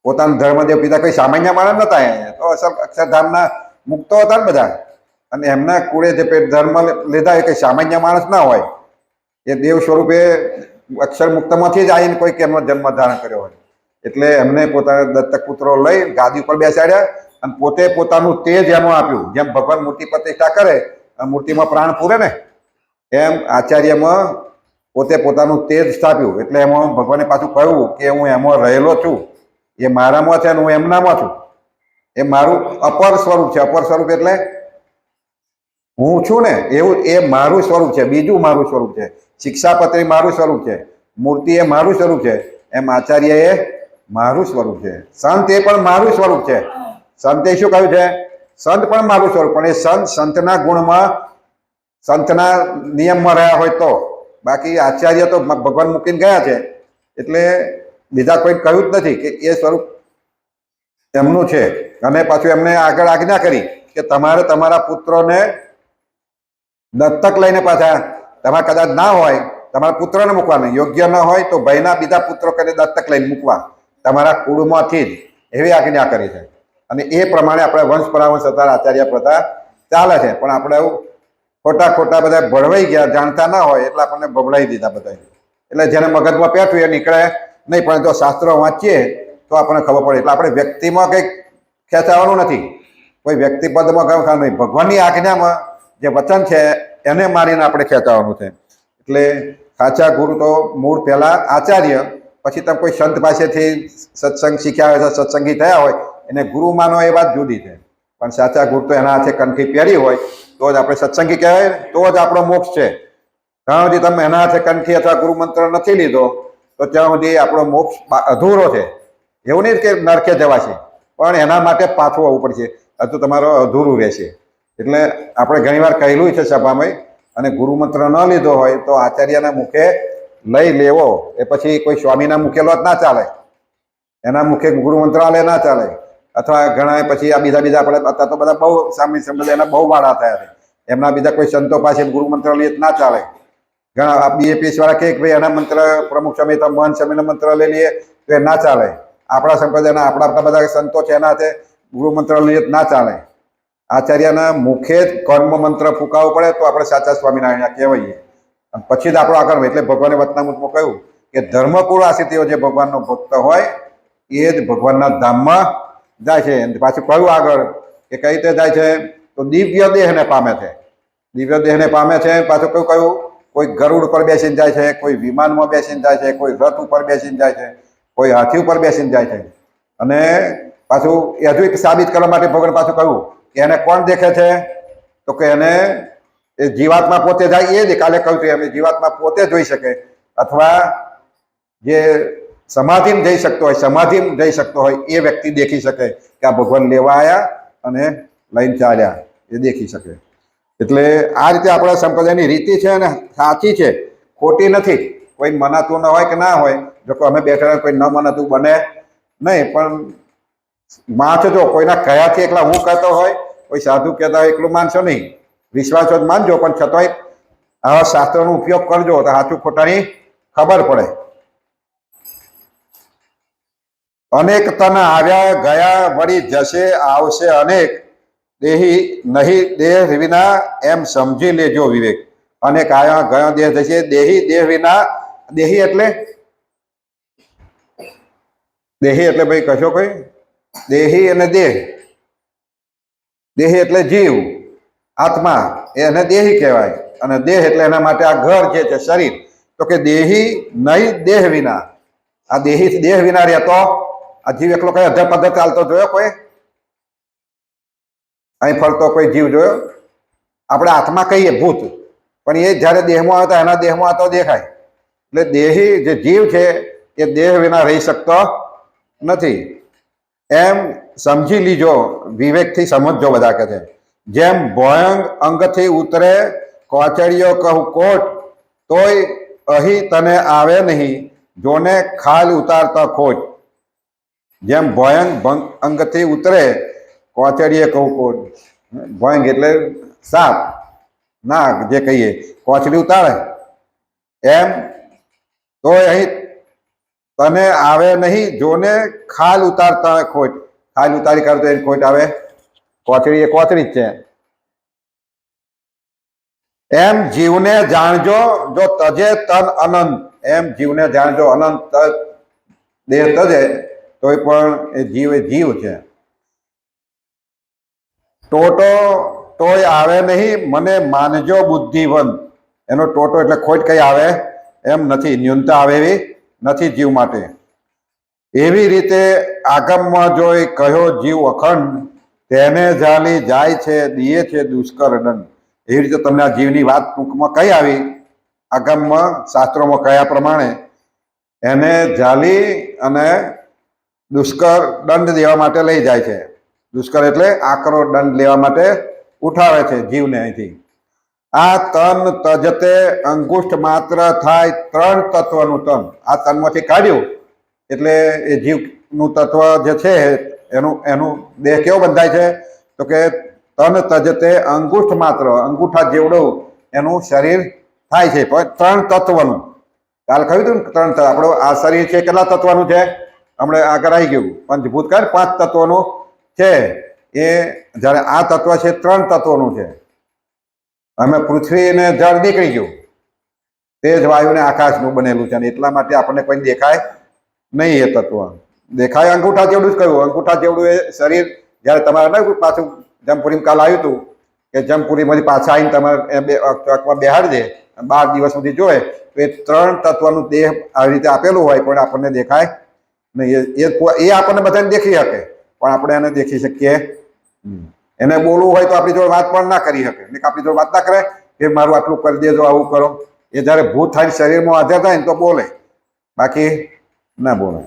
પોતાનું ધર્મદેવ પિતા કોઈ સામાન્ય માણસ નતા, તો અક્ષરધામના મુક્તો હતા ને બધા. અને એમના કુળે જે ધર્મ લીધા એ કઈ સામાન્ય માણસ ના હોય, એ દેવ સ્વરૂપે અક્ષર મુક્તમાંથી જ આવીને કોઈક એમનો જન્મ ધારણ કર્યો હોય. એટલે એમને પોતાના દત્તક પુત્રો લઈ ગાદી ઉપર બેસાડ્યા અને પોતે પોતાનું તેજ એમાં આપ્યું. જેમ ભગવાન મૂર્તિ પ્રતિષ્ઠા કરે, મૂર્તિમાં પ્રાણ પૂરે ને, એમ આચાર્યમાં પોતે પોતાનું તેજ સ્થાપ્યું. એટલે એમાં ભગવાને પાછું કહ્યું કે હું એમાં રહેલો છું, એ મારામાં છે અને હું એમનામાં છું. એ મારું અપર સ્વરૂપ છે. અપર સ્વરૂપ એટલે હું છું ને એવું, એ મારું સ્વરૂપ છે, બીજું મારું સ્વરૂપ છે. શિક્ષાપત્રી મારું સ્વરૂપ છે, મૂર્તિ એ મારું સ્વરૂપ છે, એમ આચાર્ય એ મારું સ્વરૂપ છે. સંત એ પણ મારું સ્વરૂપ છે. સંતે શું કહ્યું છે? સંત પણ મારું સ્વરૂપ, પણ એ સંતના ગુણમાં, સંતના નિયમમાં રહ્યા હોય તો. બાકી આચાર્ય તો ભગવાન મૂકીને ગયા છે, એટલે બીજા કોઈ કહ્યું જ નથી કે એ સ્વરૂપ એમનું છે. અને પાછું એમને આગળ આજ્ઞા કરી કે તમારે તમારા પુત્રોને દત્તક લઈને, પાછા તમારે કદાચ ના હોય તમારા પુત્રને મૂકવાના, યોગ્ય ન હોય તો ભાઈના બીજા પુત્રો કરીને દત્તક લઈને મૂકવા, તમારા કુળમાંથી જ, એવી આજ્ઞા કરી છે. અને એ પ્રમાણે આપણે વંશ પરાવંશ અત્યારે આચાર્ય પ્રથા ચાલે છે. પણ આપણે ખોટા બધા ભળવાઈ ગયા, જાણતા ના હોય એટલે આપણને બબડાઈ દીધા બધા. એટલે જેને મગજમાં પેઠું એ નીકળે નહીં. પણ જો શાસ્ત્રો વાંચીએ તો આપણને ખબર પડે. એટલે આપણે વ્યક્તિમાં કંઈક ખેંચાવાનું નથી, કોઈ વ્યક્તિ પદમાં ગણવાનું નહીં. ભગવાનની આજ્ઞામાં જે વચન છે એને મારીને આપણે ખેંચાવાનું છે. એટલે સાચા ગુરુ તો મૂળ પહેલા આચાર્ય, પછી તમે કોઈ સંત પાસેથી સત્સંગ શીખ્યા હોય, સત્સંગી થયા હોય, એને ગુરુ માનો એ વાત જુદી છે. પણ સાચા ગુરુ તો એના હાથે કંઠી પહેરી હોય તો જ આપણે સત્સંગી કહેવાય, તો જ આપણો મોક્ષ છે. ત્યાં સુધી તમે એના હાથે કંઠી અથવા ગુરુ મંત્ર નથી લીધો તો ત્યાં સુધી આપણો મોક્ષ અધૂરો છે. એવું નહીં કે નરકે જવાશે, પણ એના માટે પાછું આવવું પડશે, હજુ તમારો અધૂરું રહેશે. એટલે આપણે ઘણીવાર કહેલું છે સભામાં, અને ગુરુ મંત્ર ન લીધો હોય તો આચાર્યના મુખે લઈ લેવો. એ પછી કોઈ સ્વામીના મુખે લો ના ચાલે, એના મુખે ગુરુ મંત્ર આલે ના ચાલે. અથવા ઘણા પછી આ બીજા આપણે અત્યારે તો બધા બહુ સામે સંબંધ એના બહુ વાળા થયા છે, એમના બીજા કોઈ સંતો પાસે ગુરુ મંત્ર લઈએ ના ચાલે. ઘણા બીએપીએસ વાળા કે ભાઈ એના મંત્ર પ્રમુખ સ્વામી તો મહંત સ્વામીના મંત્ર લઈ લઈએ તો એ ના ચાલે. આપણા સંપ્રદાયના આપણા બધા સંતો છે એના હાથે ગુરુ મંત્ર લઈએ ના ચાલે. આચાર્યના મુખે જ કર્મ મંત્ર ફૂંકાવવો પડે તો આપણે સાચા સ્વામિનારાયણ કહેવાઈએ. પછી જ આપણો આગળ. એટલે ભગવાને વચનામૃતમાં કહ્યું કે ધર્મકુળ આશ્રિતો જે ભગવાનનો ભક્ત હોય એ જ ભગવાનના ધામમાં જાય છે. પાછું કહ્યું આગળ કે કઈ રીતે જાય છે? તો દિવ્ય દેહને પામે છે. દિવ્ય દેહને પામે છે. પાછું કયું કહ્યું? કોઈ ગરુડ ઉપર બેસીને જાય છે, કોઈ વિમાનમાં બેસીને જાય છે, કોઈ રથ ઉપર બેસીને જાય છે, કોઈ હાથી ઉપર બેસીને જાય છે. અને પાછું હજુ એક સાબિત કરવા માટે ભગવાન પાછું કહ્યું કે એને કોણ દેખે છે? તો કે એને એ જીવાત્મા પોતે જાય એ જ. કાલે કહ્યું એમ જીવાત્મા પોતે જોઈ શકે, અથવા જે સમાધિમાં જઈ શકતો હોય, સમાધિમાં જઈ શકતો હોય એ વ્યક્તિ દેખી શકે કે આ ભગવાન લેવા આવ્યા અને લઈને ચાલ્યા, એ દેખી શકે. એટલે આ રીતે આપણા સંપ્રદાયની રીતિ છે અને સાચી છે, ખોટી નથી. કોઈ મનાતું ન હોય કે ના હોય, જો અમે બેઠા કોઈ ન મનાતું બને નહીં. પણ માનજો, કોઈના કયાથી એકલા હું કહેતો હોય, કોઈ સાધુ કહેતા હોય એકલું માનશો નહીં. વિશ્વાસ જ માનજો, પણ છતાંય આવા શાસ્ત્રોનો ઉપયોગ કરજો તો સાચું ખોટાની ખબર પડે. અનેક તન આવ્યા ગયા વળી જશે આવશે અનેક, દેહી નહીં દેહ વિના એમ સમજી લેજો વિવેક. અનેક આવ્યા ગયા દેહ જશે, દેહી દેહ વિના. દેહી એટલે ભાઈ કશો કોઈ દેહી અને દેહ. દેહી એટલે જીવ, આત્મા, એને દેહી કહેવાય. અને દેહ એટલે એના માટે આ ઘર જે છે શરીર, તો કે દેહી નહીં દેહ વિના. આ દેહી દેહ વિના રહેતો આ જીવ એકલો કઈ અધર પધર ચાલતો જોયો કોઈ? અહીં ફરતો કોઈ જીવ જોયો? આપણે આત્મા કહીએ ભૂત, પણ એ જ્યારે દેહમાં આવે તો એના દેહમાં આવતો દેખાય. એટલે દેહી જે જીવ છે એ દેહ વિના રહી શકતો નથી. એમ સમજી લીજો, વિવેકથી સમજજો બધા કે છે. જેમ ભોયંગ અંગથી ઉતરે કોચડીયો કહું કોટ, તોય અહીં તને આવે નહીં જોને ખાલ ઉતારતા ખોટ. જેમ ભોયંગ અંગથી ઉતરે કોચડીએ કહું કોટ. ભોયંગ એટલે સાપ, નાગ જે કહીએ, કોચડી ઉતારે એમ તોય અહીં તને આવે નહીં જોને ખાલ ઉતારતા ખોટ. ખાલ ઉતારી કરતો એની ખોટ આવે? કોચડી એ કોચડી જ છે. એમ જીવને જાણજો જો તજે તન અનંત. એમ જીવને જાણજો અનંત દેહ તજે તોય પણ એ જીવ છે. ટોટો તોય આવે નહીં મને માનજો બુદ્ધિવંત. એનો ટોટો એટલે ખોટ કઈ આવે એમ નથી, ન્યૂનતા આવે એવી નથી જીવ માટે. એવી રીતે આગમમાં જોઈ કહ્યો જીવ અખંડ, તેને જાલી જાય છે દિયે છે દુષ્કર દંડ. એવી રીતે તમને આ જીવની વાત ટૂંકમાં કઈ આવી આગમમાં, શાસ્ત્રોમાં કયા પ્રમાણે એને જાલી અને દુષ્કર દંડ દેવા માટે લઈ જાય છે. દુષ્કર એટલે આકરો દંડ લેવા માટે ઉઠાવે છે જીવને અહીંથી. આ તન તજતે અંગુષ્ઠ માત્ર થાય ત્રણ તત્વનું તન. આ તનમાંથી કાઢ્યું એટલે એ જીવનું તત્વ જે છે એનું દેહ કેવો બંધાય છે? તો કે તન તજતે અંગુષ્ઠ માત્ર, અંગૂઠા જેવડું એનું શરીર થાય છે, પણ ત્રણ તત્વનું. કાલ કહ્યું હતું ને ત્રણ. આપણું આ શરીર છે કેટલા તત્વનું છે? હમણાં આગળ આવી ગયું પંચભૂત કર 5 તત્વોનું છે. એ જ્યારે આ તત્વ છે 3 તત્વોનું છે. અમે પૃથ્વી ને જળ નીકળી ગયું, તેજ વાયુ ને આકાશનું બનેલું છે, અને એટલા માટે આપણને કોઈ દેખાય નહીં. એ તત્વ દેખાય અંગૂઠા જેવડું જ કહ્યું. અંગૂઠા જેવડું એ શરીર. જ્યારે તમારે ના પાછું જમપુરીમાં કાલ આવ્યું હતું કે જમપુરીમાંથી પાછા આવીને તમારે ચોકમાં બેહાડજે, 12 દિવસ સુધી જોવે તો એ 3 તત્વનું દેહ આવી રીતે આપેલું હોય પણ આપણને દેખાય નહીં. એ આપણને બધાને દેખી શકે પણ આપણે એને દેખી શકીએ. એને બોલવું હોય તો આપણી જોડે વાત પણ ના કરી શકે. એટલે આપણી જોડે વાત ના કરે કે મારું આટલું કરી દેજો, આવું કરો. એ જ્યારે ભૂત થાય શરીરમાં હાજર થાય ને તો બોલે, બાકી ના બોલે.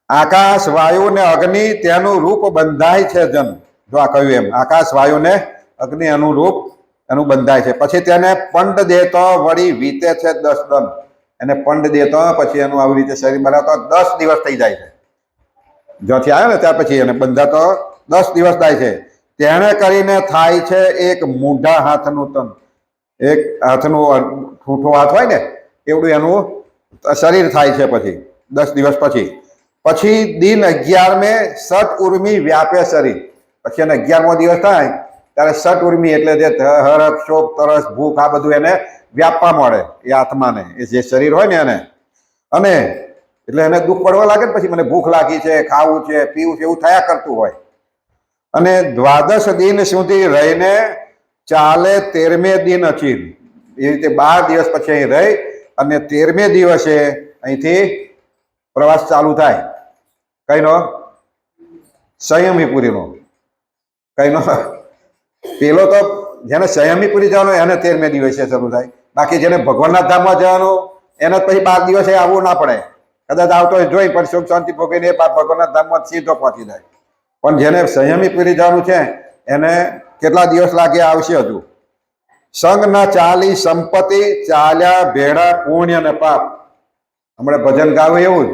આકાશ વાયુ ને અગ્નિ તેનું રૂપ બંધાય છે જન. જો આ કહ્યું એમ, આકાશ વાયુ ને અગ્નિ અનુરૂપ એનું બંધાય છે. પછી તેને પંડ દેતો વળી વીતે છે 10 દન. એને પંડ દેતો પછી એનું આવી રીતે શરીર બનાવતો 10 દિવસ થઈ જાય છે. જ્યાંથી આવ્યો ને ત્યાર પછી એને બંધાતો 10 દિવસ થાય છે. તેને કરીને થાય છે એક મૂઢા હાથનું તન. એક હાથનું ઠૂઠો હાથ હોય ને એવડું એનું શરીર થાય છે પછી 10 દિવસ પછી. પછી દિન 11 સટ ઉર્મી વ્યાપે શરીર. પછી એને 11મો દિવસ થાય ત્યારે સટ ઉર્મી એટલે જે હરખ શોક તરસ ભૂખ આ બધું એને વ્યાપવા મળે એ આત્માને, એ જે શરીર હોય ને એને. અને એટલે એને દુઃખ પડવા લાગે ને પછી મને ભૂખ લાગી છે, ખાવું છે, પીવું છે, એવું થયા કરતું હોય. અને 12 દિન સુધી રહીને ચાલે 13મે દિન અચીર. એ રીતે 12 દિવસ પછી અહીં રહી અને 13મે દિવસે અહીંથી પ્રવાસ ચાલુ થાય. કઈનો? સંયમીપુરીનો. કઈનો? પેલો તો જેને સંયમીપુરી જવાનો એને 13મે દિવસે શરૂ થાય. બાકી જેને ભગવાનના ધામમાં જવાનું એને પછી 12 દિવસે આવવું ના પડે. કદાચ આવતો જોઈ પણ સુખ શાંતિ ભોગવીને એ ભગવાનના ધામમાં સીધો પહોંચી જાય. પણ જેને સંયમીપુરી જવાનું છે એને કેટલા દિવસ લાગે આવશે હજુ. સંગ ના ચાલી સંપત્તિ ચાલ્યા ભેડા પુણ્ય અને પાપ. હમણાં ભજન ગાવું એવું જ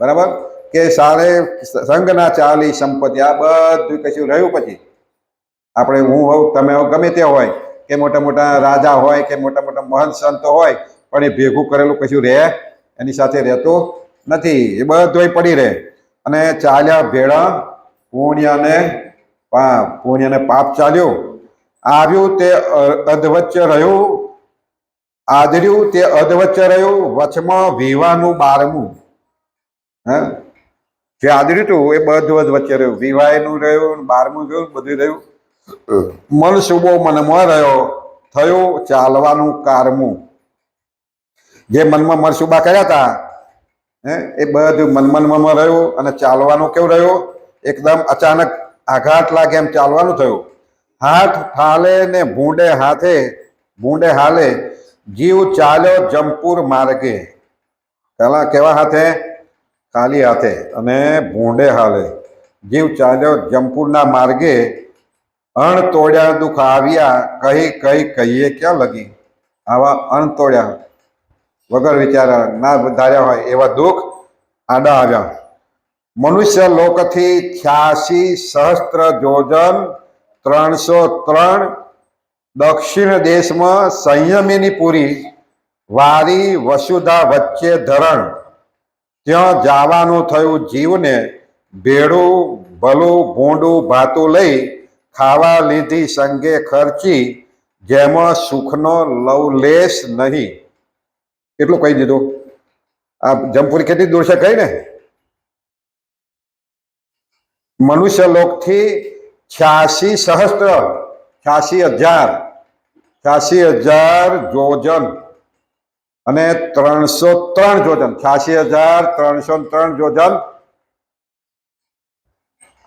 બરાબર કે સારે સંગ ના ચાલી સંપત્તિ. આ બધું કશું રહ્યું પછી આપણે હું હોઉં તમે હો ગમે તે હોય કે મોટા મોટા રાજા હોય કે મોટા મોટા મહંત સંતો હોય પણ એ ભેગું કરેલું કશું રહે એની સાથે રહેતું નથી. એ બધું પડી રહે. અને ચાલ્યા ભેડા પુણ્ય અને પાપ. પુણ્ય અને પાપ ચાલ્યું. આવ્યું તે અધવચ્ચે રહ્યું, આદર્યું તે અધવચ્ચે રહ્યું, વચમાં વિવાહનું 12મું. હા, જે આદર્યું હતું એ બધું વચ્ચે રહ્યું. વિવાહનું રહ્યું, 12મું રહ્યું, બધું રહ્યું. મન શુભો મનમાં રહ્યો થયું ચાલવાનું કારમું. જે મનમાં મનસુબા કર્યા હતા એ બધું મનમાં રહ્યું અને ચાલવાનું કેવું રહ્યું? એકદમ અચાનક આઘાત લાગે એમ ચાલવાનું થયું. હાથ ઠાલે ને ભૂંડે હાલે જીવ ચાલ્યો જંપુર માર્ગે. પેલા કેવા હાથે? ખાલી હાથે અને ભૂંડે હાલે જીવ ચાલ્યો જંપુરના માર્ગે. અણ તોડ્યા દુઃખ આવ્યા કહીએ ક્યાં લગી. આવા અણ તોડ્યા વગર વિચારા ના ધાર્યા હોય એવા દુઃખ આડા આવ્યા. મનુષ્ય લોકથી 86 સહસ્ત્ર યોજન 303 દક્ષિણ દેશમાં સંયમીની પૂરી વારી વસુધા વચ્ચે ધરણ. ત્યાં જવાનું થયું જીવને ભેડું ભલું ભૂંડું ભાતું લઈ ખાવા લીધી સંગે ખર્ચી જેમાં સુખનો લવલેશ નહીં. એટલું કહી દીધું. આ જંપુરી કેટલી દૂર છે કઈ ને? મનુષ્ય લોકથી 86 સહસ્ત્ર 86,000 યોજન અને 303 યોજન. 86,303 યોજન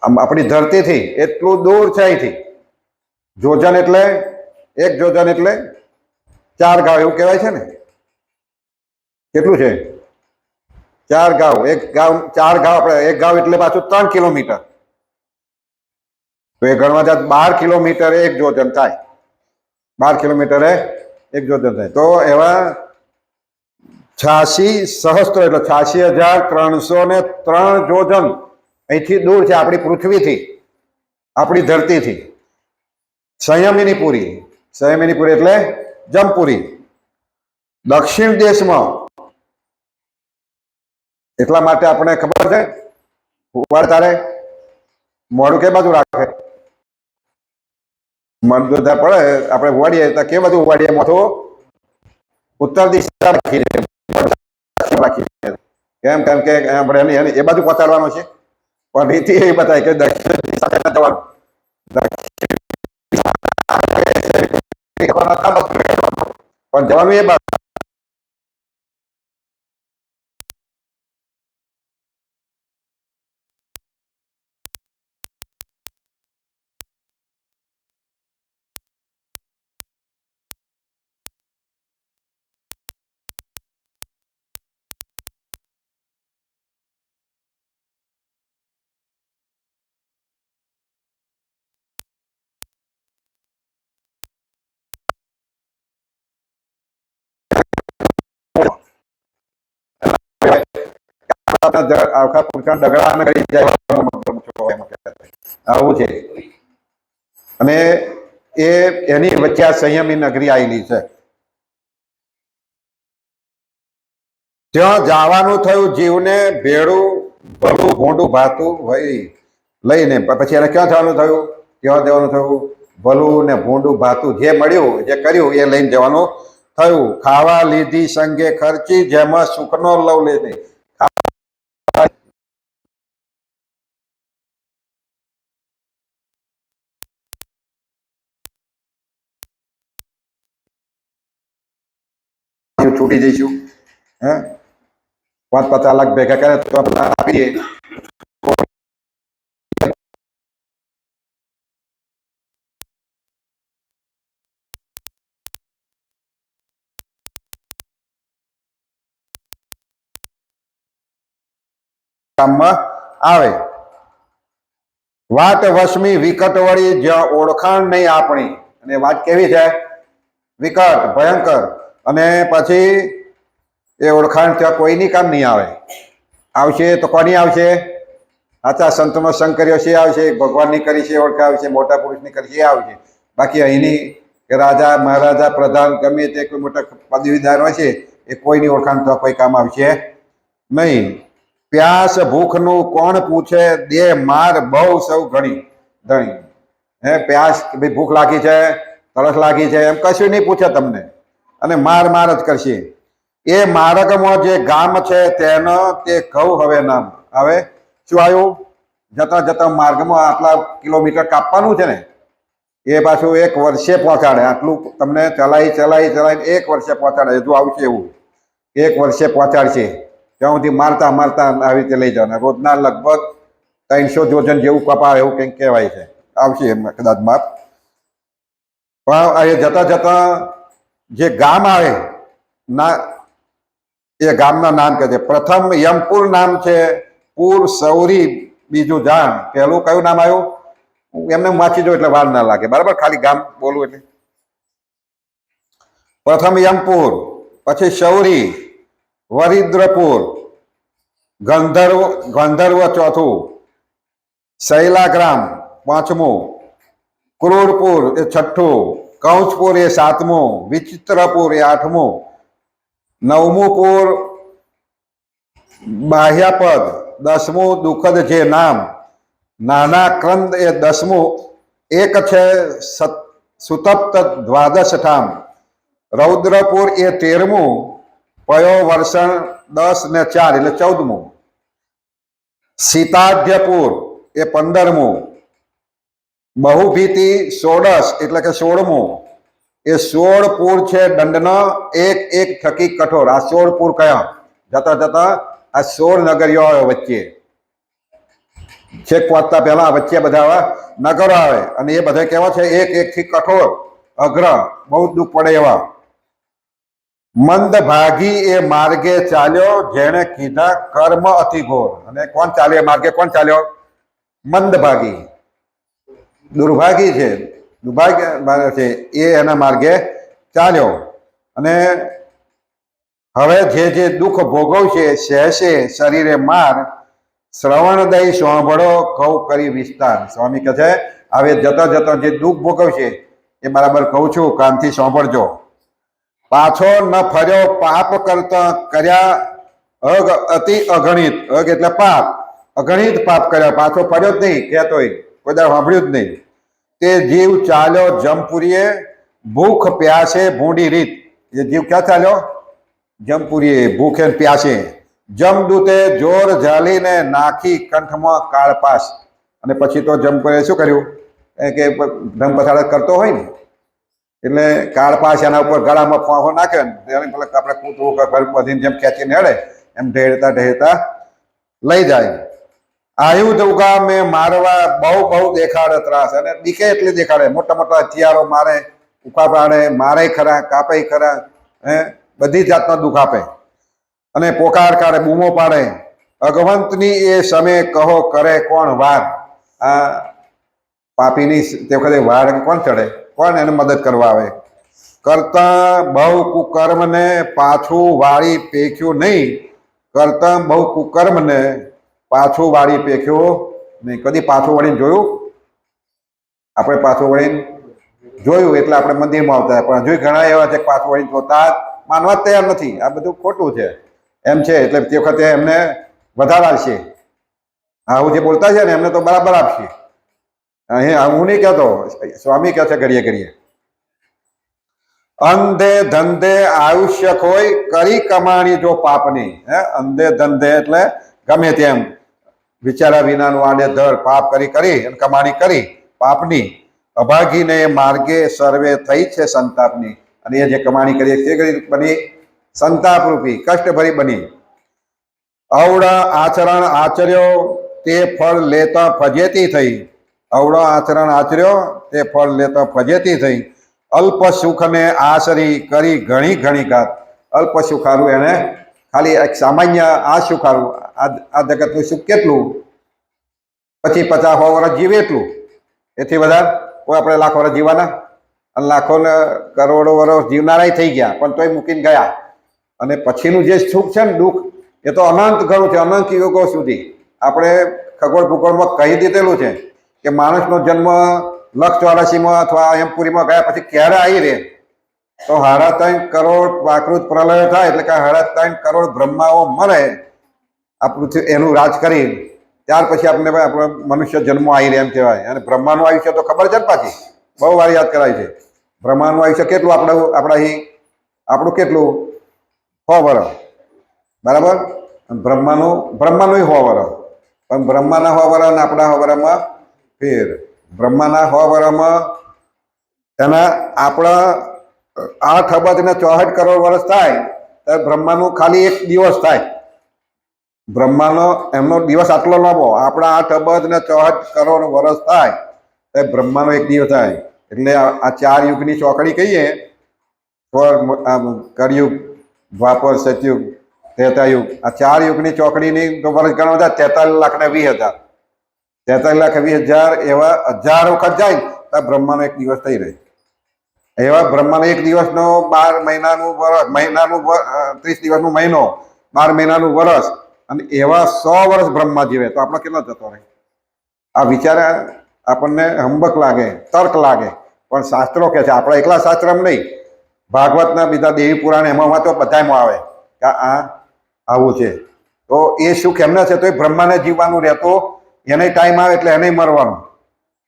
આપણી ધરતીથી એટલું દૂર છે અહીંથી. યોજન એટલે 1 યોજન એટલે 4 ગાંવ એવું કહેવાય છે ને. કેટલું છે? 4 ગાંવ. 1 ગાંવ 4 ગાંવ આપણે 1 ગાંવ એટલે પાછું 3 કિલોમીટર. તો એ ગણવા જાય 12 કિલોમીટરે 1 યોજન થાય. 12 કિલોમીટરે 1 યોજન થાય. તો એવા 86 સહસ્ત્ર એટલે 86,303 યોજન અહીંથી દૂર છે આપણી પૃથ્વીથી, આપણી ધરતીથી. સંયમીની પૂરી એટલે જંપુરી દક્ષિણ દેશમાં. એટલા માટે આપણે ખબર છે ઉપાડ તારે મોઢું કે બાજુ રાખે? મોઢું પડે આપણે વાડીએ તો કે બાજુ વાડીએ? મોઢું ઉત્તર દિશા રાખીને. કેમ? કે આપણે એ બાજુ પહોંચાડવાનો છે. પણ રીતિ એ બતાય કે દક્ષિણ દિશા જવાનું. પણ જવાનું એ બાજુ. આવું છે. અને એની વચ્ચે આ સંયમી નગરી આવેલી છે. ત્યાં જવાનું થયું જીવને ભેડું ભલું ભૂંડું ભાતું લઈને. પછી એને ક્યાં જવાનું થયું? ત્યાં જવાનું થયું ભલું ને ભૂંડું ભાતું જે મળ્યું જે કર્યું એ લઈને જવાનું થયું. ખાવા લીધી સંગે ખર્ચી જેમાં સુખનો લવલેશ નહીં. છૂટી જઈશું. 5-5 લાખ ભેગા કરે તો આપણે આપીએ. કામમાં આવે. વાત વશમી વિકટ વળી જ્યાં ઓળખાણ નહીં આપણી. અને વાત કેવી છે? વિકટ, ભયંકર. અને પછી એ ઓળખાણ ત્યાં કોઈની કામ નહીં આવે. આવશે તો કોની આવશે? સાચા સંતનો સંગ કર્યો છે આવશે, ભગવાનની કરી છે ઓળખાણ આવશે, મોટા પુરુષની કરી છે આવશે. બાકી અહીંની કે રાજા મહારાજા પ્રધાન ગમે તે કોઈ મોટા પદવીદાર હોય છે એ કોઈની ઓળખાણ તો કોઈ કામ આવશે નહીં. પ્યાસ ભૂખનું કોણ પૂછે? દે માર બહુ સૌ ઘણી ધણી. પ્યાસ ભાઈ ભૂખ લાગી છે, તરસ લાગી છે એમ કશું નહીં પૂછે તમને. અને માર જ કરશે. એ માર્ગમાં જે ગામ છે તેનો તે કહું હવે નામ. હવે શું આવ્યું? જતા માર્ગમાં આટલા કિલોમીટર કાપવાનું છે ને એ પાછું 1 વર્ષે પહોંચાડે. આટલું તમને ચલાવીને 1 વર્ષે પહોંચાડે. હજુ આવશે એવું 1 વર્ષે પહોંચાડશે. ત્યાં સુધી મારતા આવી રીતે લઈ જવાના. રોજના લગભગ 300 જોજન જેવું કપાવે એવું કંઈક કહેવાય છે. આવશે એમાં કદાચ માપ. પણ એ જતા જતા જે ગામ આવે ના, એ ગામના નામ કહે છે. પ્રથમ યમપુર નામ છે, પુર સૌરી બીજું જાણ. પહેલું કયું નામ આવ્યું? એમને વાંચી દો એટલે વાર ના લાગે, બરાબર? ખાલી ગામ બોલવું એટલે. પ્રથમ યમપુર, પછી સૌરી, વરિદ્રપુર, ગંધર્વ ચોથું, શૈલાગ્રામ પાંચમું, ક્રૂરપુર એ છઠ્ઠું, કૌંચપુર એ સાતમું, વિચિત્રપુર એ આઠમું, નવમું પુર બાહ્યાપદ, 10મું દુઃખદ જે નામ, નાના ક્રંદ એ 10મું, એક છે સુતપ્ત દ્વાદશઠામ, રૌદ્રપુર એ 13મું, પયો વર્ષણ 10 ને 4 એટલે 14મું, સીતાઢ્યપુર એ 15મું, બહુભીતિ 16 એટલે કે 16મું, એ 16 પુર છે દંડનો એક થકી કઠોર. આ 16 પુર કયા? જતા જતા આ 16 નગરીઓ આવે વચ્ચે, છેક પહોંચતા પહેલા વચ્ચે બધા નગરો આવે અને એ બધા કેવા છે? એક થી કઠોર, અગ્ર, બહુ દુઃખ પડે એવા. મંદ ભાગી એ માર્ગે ચાલ્યો, જેણે કીધા કર્મ અતિ ઘોર. અને કોણ ચાલે એ માર્ગે? કોણ ચાલ્યો? મંદ ભાગી, દુર્ભાગી છે, દુર્ભાગ્ય છે, એ એના માર્ગે ચાલ્યો. અને હવે જે દુઃખ ભોગવશે સહેશે શરીરે માર, શ્રવણ દઈ સાંભળો કહું કરી વિસ્તાર. સ્વામી કહે છે હવે જતા જતા જે દુઃખ ભોગવશે એ બરાબર કહું છું, કાનથી સાંભળજો. પાછો ન ફર્યો પાપ કરતા કર્યા અગ અતિ અગણિત. અગ એટલે પાપ, અગણિત પાપ કર્યા, પાછો ફર્યો જ નહીં, કહેતોય કોઈ દાડો સાંભળ્યું જ નહીં. તે જીવ ચાલ્યો જમપુરીએ, ભૂખ પ્યાસે ભૂંડી રીત. એ જીવ ક્યાં ચાલ્યો? જમપુરીએ, ભૂખે પ્યાસે. જમદૂતે જોર ઝાલીને નાખી કંઠમાં કાળપાસ. અને પછી તો જમપુરીએ શું કર્યું કે ધમ પછાડ કરતો હોય ને એટલે કાળપાસ એના ઉપર ગળામાં ફાંફો નાખે ને આપણે કૂતરું બધીને જેમ ખેંચીને હેડે એમ ઢેરતા લઈ જાય. આયુધ ઉગામે મારવા બહુ દેખાડે ત્રાસ. અને બીકે એટલી દેખાડે, મોટા મોટા હથિયારો મારે, ઉકા પાડે, મારે ખરા, કાપે ખરા, બધી જાતના દુઃખ આપે અને પોકાર કાઢે, બૂમો પાડે. ભગવંતની એ સમય કહો કરે કોણ વાર. આ પાપીની તે વખતે વાર કોણ ચડે? કોણ એને મદદ કરવા આવે? કરતા બહુ કુકર્મને પાછું વાળી પેખ્યું નહીં. કરતા બહુ કુકર્મને પાછું વાળી પેખ્યું નહીં. કદી પાછું વળીને જોયું? આપણે પાછું વળીને જોયું એટલે આપણે મંદિરમાં આવતા, પણ હજુ ઘણા એવા છે પાછું વળીને જોતા માનવા તૈયાર નથી. આ બધું ખોટું છે એમ છે. એટલે તે વખતે એમને વધારે આવશે. આવું જે બોલતા છે ને એમને તો બરાબર આપશે. અહીં હું નહીં કહેતો, સ્વામી કહે છે ઘડીએ અંધે ધંધે આયુષ્ય ખોઈ કરી કમાણી જો પાપની. અંધે ધંધે એટલે ગમે તેમ વિચારા વિનાનું આડેધડ પાપ કરી અને કમાણી કરી પાપની. અભાગીને માર્ગે સર્વે થઈ છે સંતાપની. અને એ જે કમાણી કરીએ તે બની સંતાપરૂપી, કષ્ટભરી બની. અવળા આચરણ આચર્યો તે ફળ લેતા ફજેતી થઈ. અવળો આચરણ આચર્યો તે ફળ લેતા ફજેતી થઈ. અલ્પ સુખને આશરી કરી ઘણી ઘાત. અલ્પ સુખારું એને ખાલી એક સામાન્ય આ સુખારું, આ જગતનું સુખ કેટલું? પછી 50-100 વર્ષ જીવે એટલું, એથી વધારે કોઈ આપણે લાખ વર્ષ જીવવાના? અને લાખો ને કરોડો વર્ષ જીવનારા થઈ ગયા પણ તોય મૂકીને ગયા. અને પછીનું જે સુખ છે ને દુઃખ એ તો અનંત ઘણું છે, અનંત યુગો સુધી. આપણે ખગોળ ભૂગોળમાં કહી દીધેલું છે કે માણસનો જન્મ 184માં અથવા યમપુરીમાં ગયા પછી ક્યારે આવી રહે? તો 3.5 કરોડ પ્રાકૃત પ્રલય થાય એટલે કે 3.5 કરોડ બ્રહ્માઓ મરે આ પૃથ્વી એનું રાજ કરી, ત્યાર પછી આપણે આપણો મનુષ્ય જન્મ આવી રહે એમ કહેવાય. અને બ્રહ્માનું આયુષ્ય તો ખબર છે ને, પાછી બહુ વાર યાદ કરાય છે. બ્રહ્માનું આયુષ્ય કેટલું? આપણું કેટલું? 100 વર્ષ, બરાબર? બ્રહ્માનું 100 વર્ષ. પણ બ્રહ્માના 100 વર્ષ અને આપણા 100 વર્ષમાં ફેર. બ્રહ્માના 100 વર્ષમાં એના આપણા 8 અબજ ને 64 કરોડ વર્ષ થાય તો બ્રહ્માનું ખાલી એક દિવસ થાય. બ્રહ્માનો એમનો દિવસ આટલો લાંબો, આપણા 8 અબજ ને 64 કરોડ વર્ષ થાય તો બ્રહ્માનો એક દિવસ થાય. એટલે આ 4 યુગની ચોકડી કહીએ, કળિયુગ, દ્વાપર, સતયુગ, ત્રેતાયુગ, આ 4 યુગની ચોકડીની તો વર્ષ ગણવા જાય 43,20,000. 43,20,000 એવા 1000 વખત જાય તો બ્રહ્માનો એક દિવસ થઈ રહે. એવા બ્રહ્માનો એક દિવસનો 12 મહિનાનું વર્ષ, 30 દિવસનું મહિનો, 12 મહિનાનું વર્ષ, અને એવા 100 વર્ષ બ્રહ્મા જીવે તો આપણો કેટલો જતો રહે? આ વિચાર આપણને હંબક લાગે, તર્ક લાગે, પણ શાસ્ત્રો કે છે. આપણા એકલા શાસ્ત્રમાં નહીં, ભાગવતના બીજા દેવી પુરાણ એમાં તો બધામાં આવે કે આ આવું છે. તો એ સુખ એમને છે તો એ બ્રહ્માને જીવવાનું રહેતો, એને ટાઈમ આવે એટલે એને મરવાનું.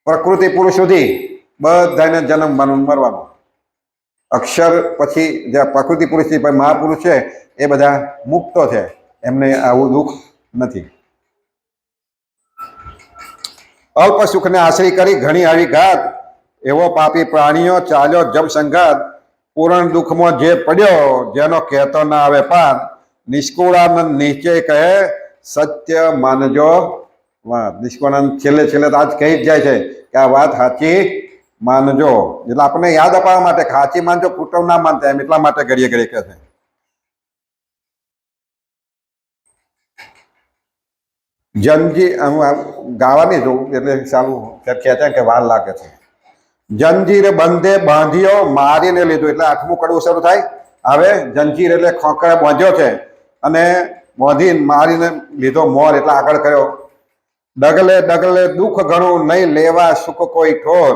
પ્રકૃતિ પુરુષ સુધી બધાને જન્મવાનું, મરવાનું. અક્ષર પછી જે પ્રકૃતિ પુરુષથી પછી મહાપુરુષ છે એ બધા મુક્તો છે, એમને આવું દુઃખ નથી. અલ્પ સુખને આશ્રય કરી ઘણી આવી ઘાત, એવો પાપી પ્રાણીઓ ચાલ્યો જમ સંઘાત. પૂર્ણ દુઃખમાં જે પડ્યો, જેનો કહેતો ના આવે પાર. નિષ્કુળાનંદ નીચે કહે સત્ય માનજો વાત. નિષ્કુળાનંદ છેલ્લે છેલ્લે આજ કહી જ જાય છે કે આ વાત સાચી માનજો. એટલે આપણને યાદ અપાવવા માટે સાચી માનજો, કુટુંબ ના માનતા, એમ એટલા માટે ઘડીએ ઘડીએ કહે છે. જંજી હું ગાવાની છું એટલે સારું ખેંચાય કે વાર લાગે છે. જંજીર બંધે બાંધ્યો, મારીને લીધું, એટલે 8મું કડવું શરૂ થાય. હવે જંજીર એટલે ખોખરે બાંધ્યો છે અને બાંધીને મારીને લીધો મોર, એટલે આગળ કર્યો. ડગલે ડગલે દુઃખ ઘણું, નહીં લેવા સુખ કોઈ ઠોર.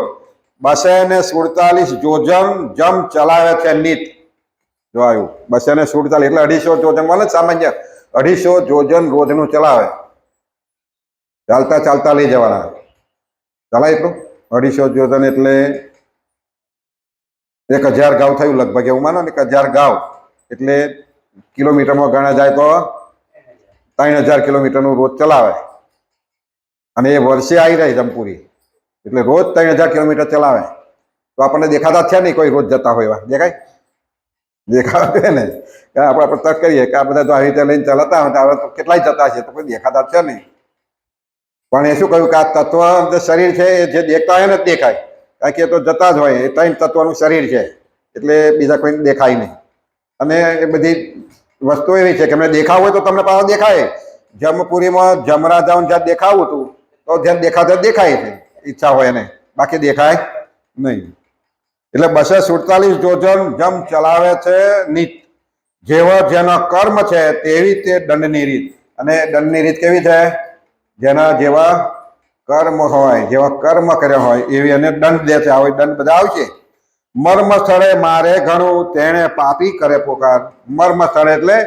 247 જોજન જમ ચલાવે છે નીત. જો આવ્યું 247 એટલે 250 જોજન મળે સામાન્ય, 250 જોજન રોજનું ચલાવે. ચાલતા ચાલતા લઈ જવાના, ચલાય એટલું 250 જોજન એટલે 1000 ગાઉ થયું લગભગ, એવું માનો ને 1000 ગાઉ એટલે કિલોમીટરમાં ગણા જાય તો 3000 કિલોમીટરનું રોજ ચલાવે. અને એ વર્ષે આવી રહી જમપુરી, એટલે રોજ 3000 કિલોમીટર ચલાવે. તો આપણને દેખાતા છે નહીં કોઈ રોજ જતા હોય એવા, દેખાય? દેખાવે ને, આપણે તર્ક કરીએ કે આ બધા તો આવી રીતે લઈને ચલાતા હોય તો કેટલાય જતા છે, તો કોઈ દેખાતા છે નહીં. પણ એ શું કહ્યું કે આ તત્વ શરીર છે એ જે દેખતા હોય ને જ દેખાય, કારણ કે એ તો જતા જ હોય. એ 3 તત્વનું શરીર છે એટલે બીજા કોઈને દેખાય નહીં. અને એ બધી વસ્તુ એવી છે કે એમને દેખાવું હોય તો તમને પાછા દેખાય. જમપુરીમાં જમરાજાઓને જ્યાં દેખાવું હતું તો જ્યાં દેખાતા દેખાય છે, ઈચ્છા હોય એને, બાકી દેખાય નહીં. એટલે 247 જોજન જમ ચલાવે છે નીત. જેવો જેનો કર્મ છે તેવી તે દંડની રીત. અને દંડની રીત કેવી છે? જેના જેવા કર્મ હોય, જેવા કર્મ કર્યા હોય એવી એને દંડ દે છે. આવી દંડ બધા આવશે. મર્મ સ્થળે મારે ઘણું, તેણે પાપી કરે પોકાર. મર્મ સ્થળે એટલે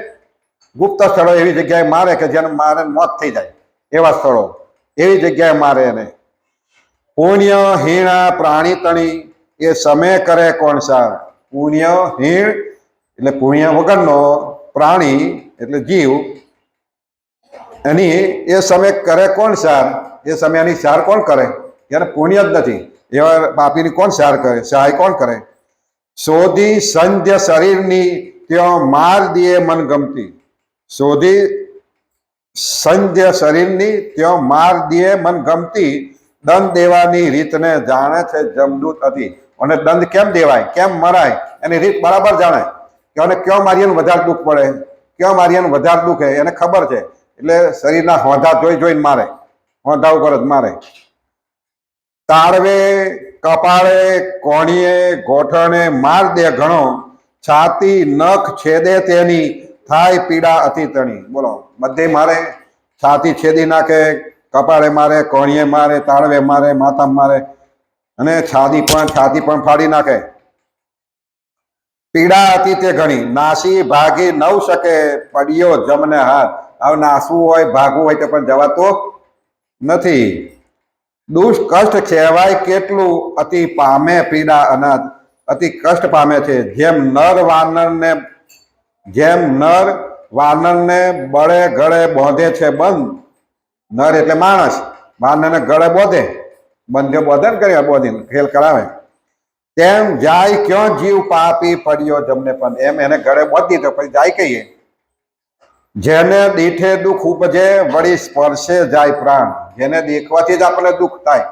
ગુપ્ત સ્થળો, એવી જગ્યાએ મારે કે જેને મારે મોત થઈ જાય એવા સ્થળો, એવી જગ્યાએ મારે એને. પુણ્ય હીણા પ્રાણી તણી, એ સમય કરે કોણ સાર. પુણ્ય હીણ એટલે પુણ્ય વગરનો, પ્રાણી એટલે જીવ, એની એ સમય કરે કોણ સાર. એ સમયની સાર કોણ કરે? એને પુણ્ય જ નથી એવા પાપીની કોણ સાર કરે, સહાય કોણ કરે? શોધી સંધ્ય શરીરની, ત્યાં માર દિયે મન ગમતી. શોધી સંધ્ય શરીરની, ત્યાં માર દિયે મન ગમતી. દંડ દેવાની રીતને જાણે છે જમદૂત હતી. અને દંડ કેમ દેવાય, કેમ મરાય, એની રીત બરાબર જાણે. કે એને ક્યાં મારીને વધારે દુઃખ પડે, ક્યાં મારીને વધારે દુઃખ એને ખબર છે. એટલે શરીરના હોંધા જોઈને મારે, હોંધા ઉપર જ મારે. તાળવે કપાળે કોણીએ ગોઠણે માર દે ઘણો. છાતી નખ છેદે તેની, થાય પીડા અતિ તણી. બોલો, બધે મારે, છાતી છેદી નાખે, કપાળે મારે, કોણીએ મારે, તાળવે મારે, માથામાં મારે, અને છાતી પણ ફાડી નાખે. પીડા અતિ તે ઘણી, નાસી ભાગી નવ શકે, પડ્યો જમને હાથ. હવે નાસવું હોય, ભાગવું હોય તો પણ જવાતો નથી. દુષ્ટ કષ્ટ કહેવાય કેટલું, અતિ પામે પીડા અનાથ. અતિ કષ્ટ પામે છે. જેમ નર વાનરને બળે ગળે બોંધે છે બંધ. નર એટલે માણસ, વાનરને ગળે બોંધે, બંધ્યો બોંધે ને કર્યા બોંધીને ખેલ કરાવે. તેમ જાય ક્યાં જીવ પાપી પડ્યો જમને પણ, એમ એને ગળે બાંધી દીધો. પછી જાય કહીએ, જેને દીઠે દુઃખ ઉપજે વળી સ્પર્શે જાય પ્રાણ. જેને દેખવાથી જ આપણને દુઃખ થાય.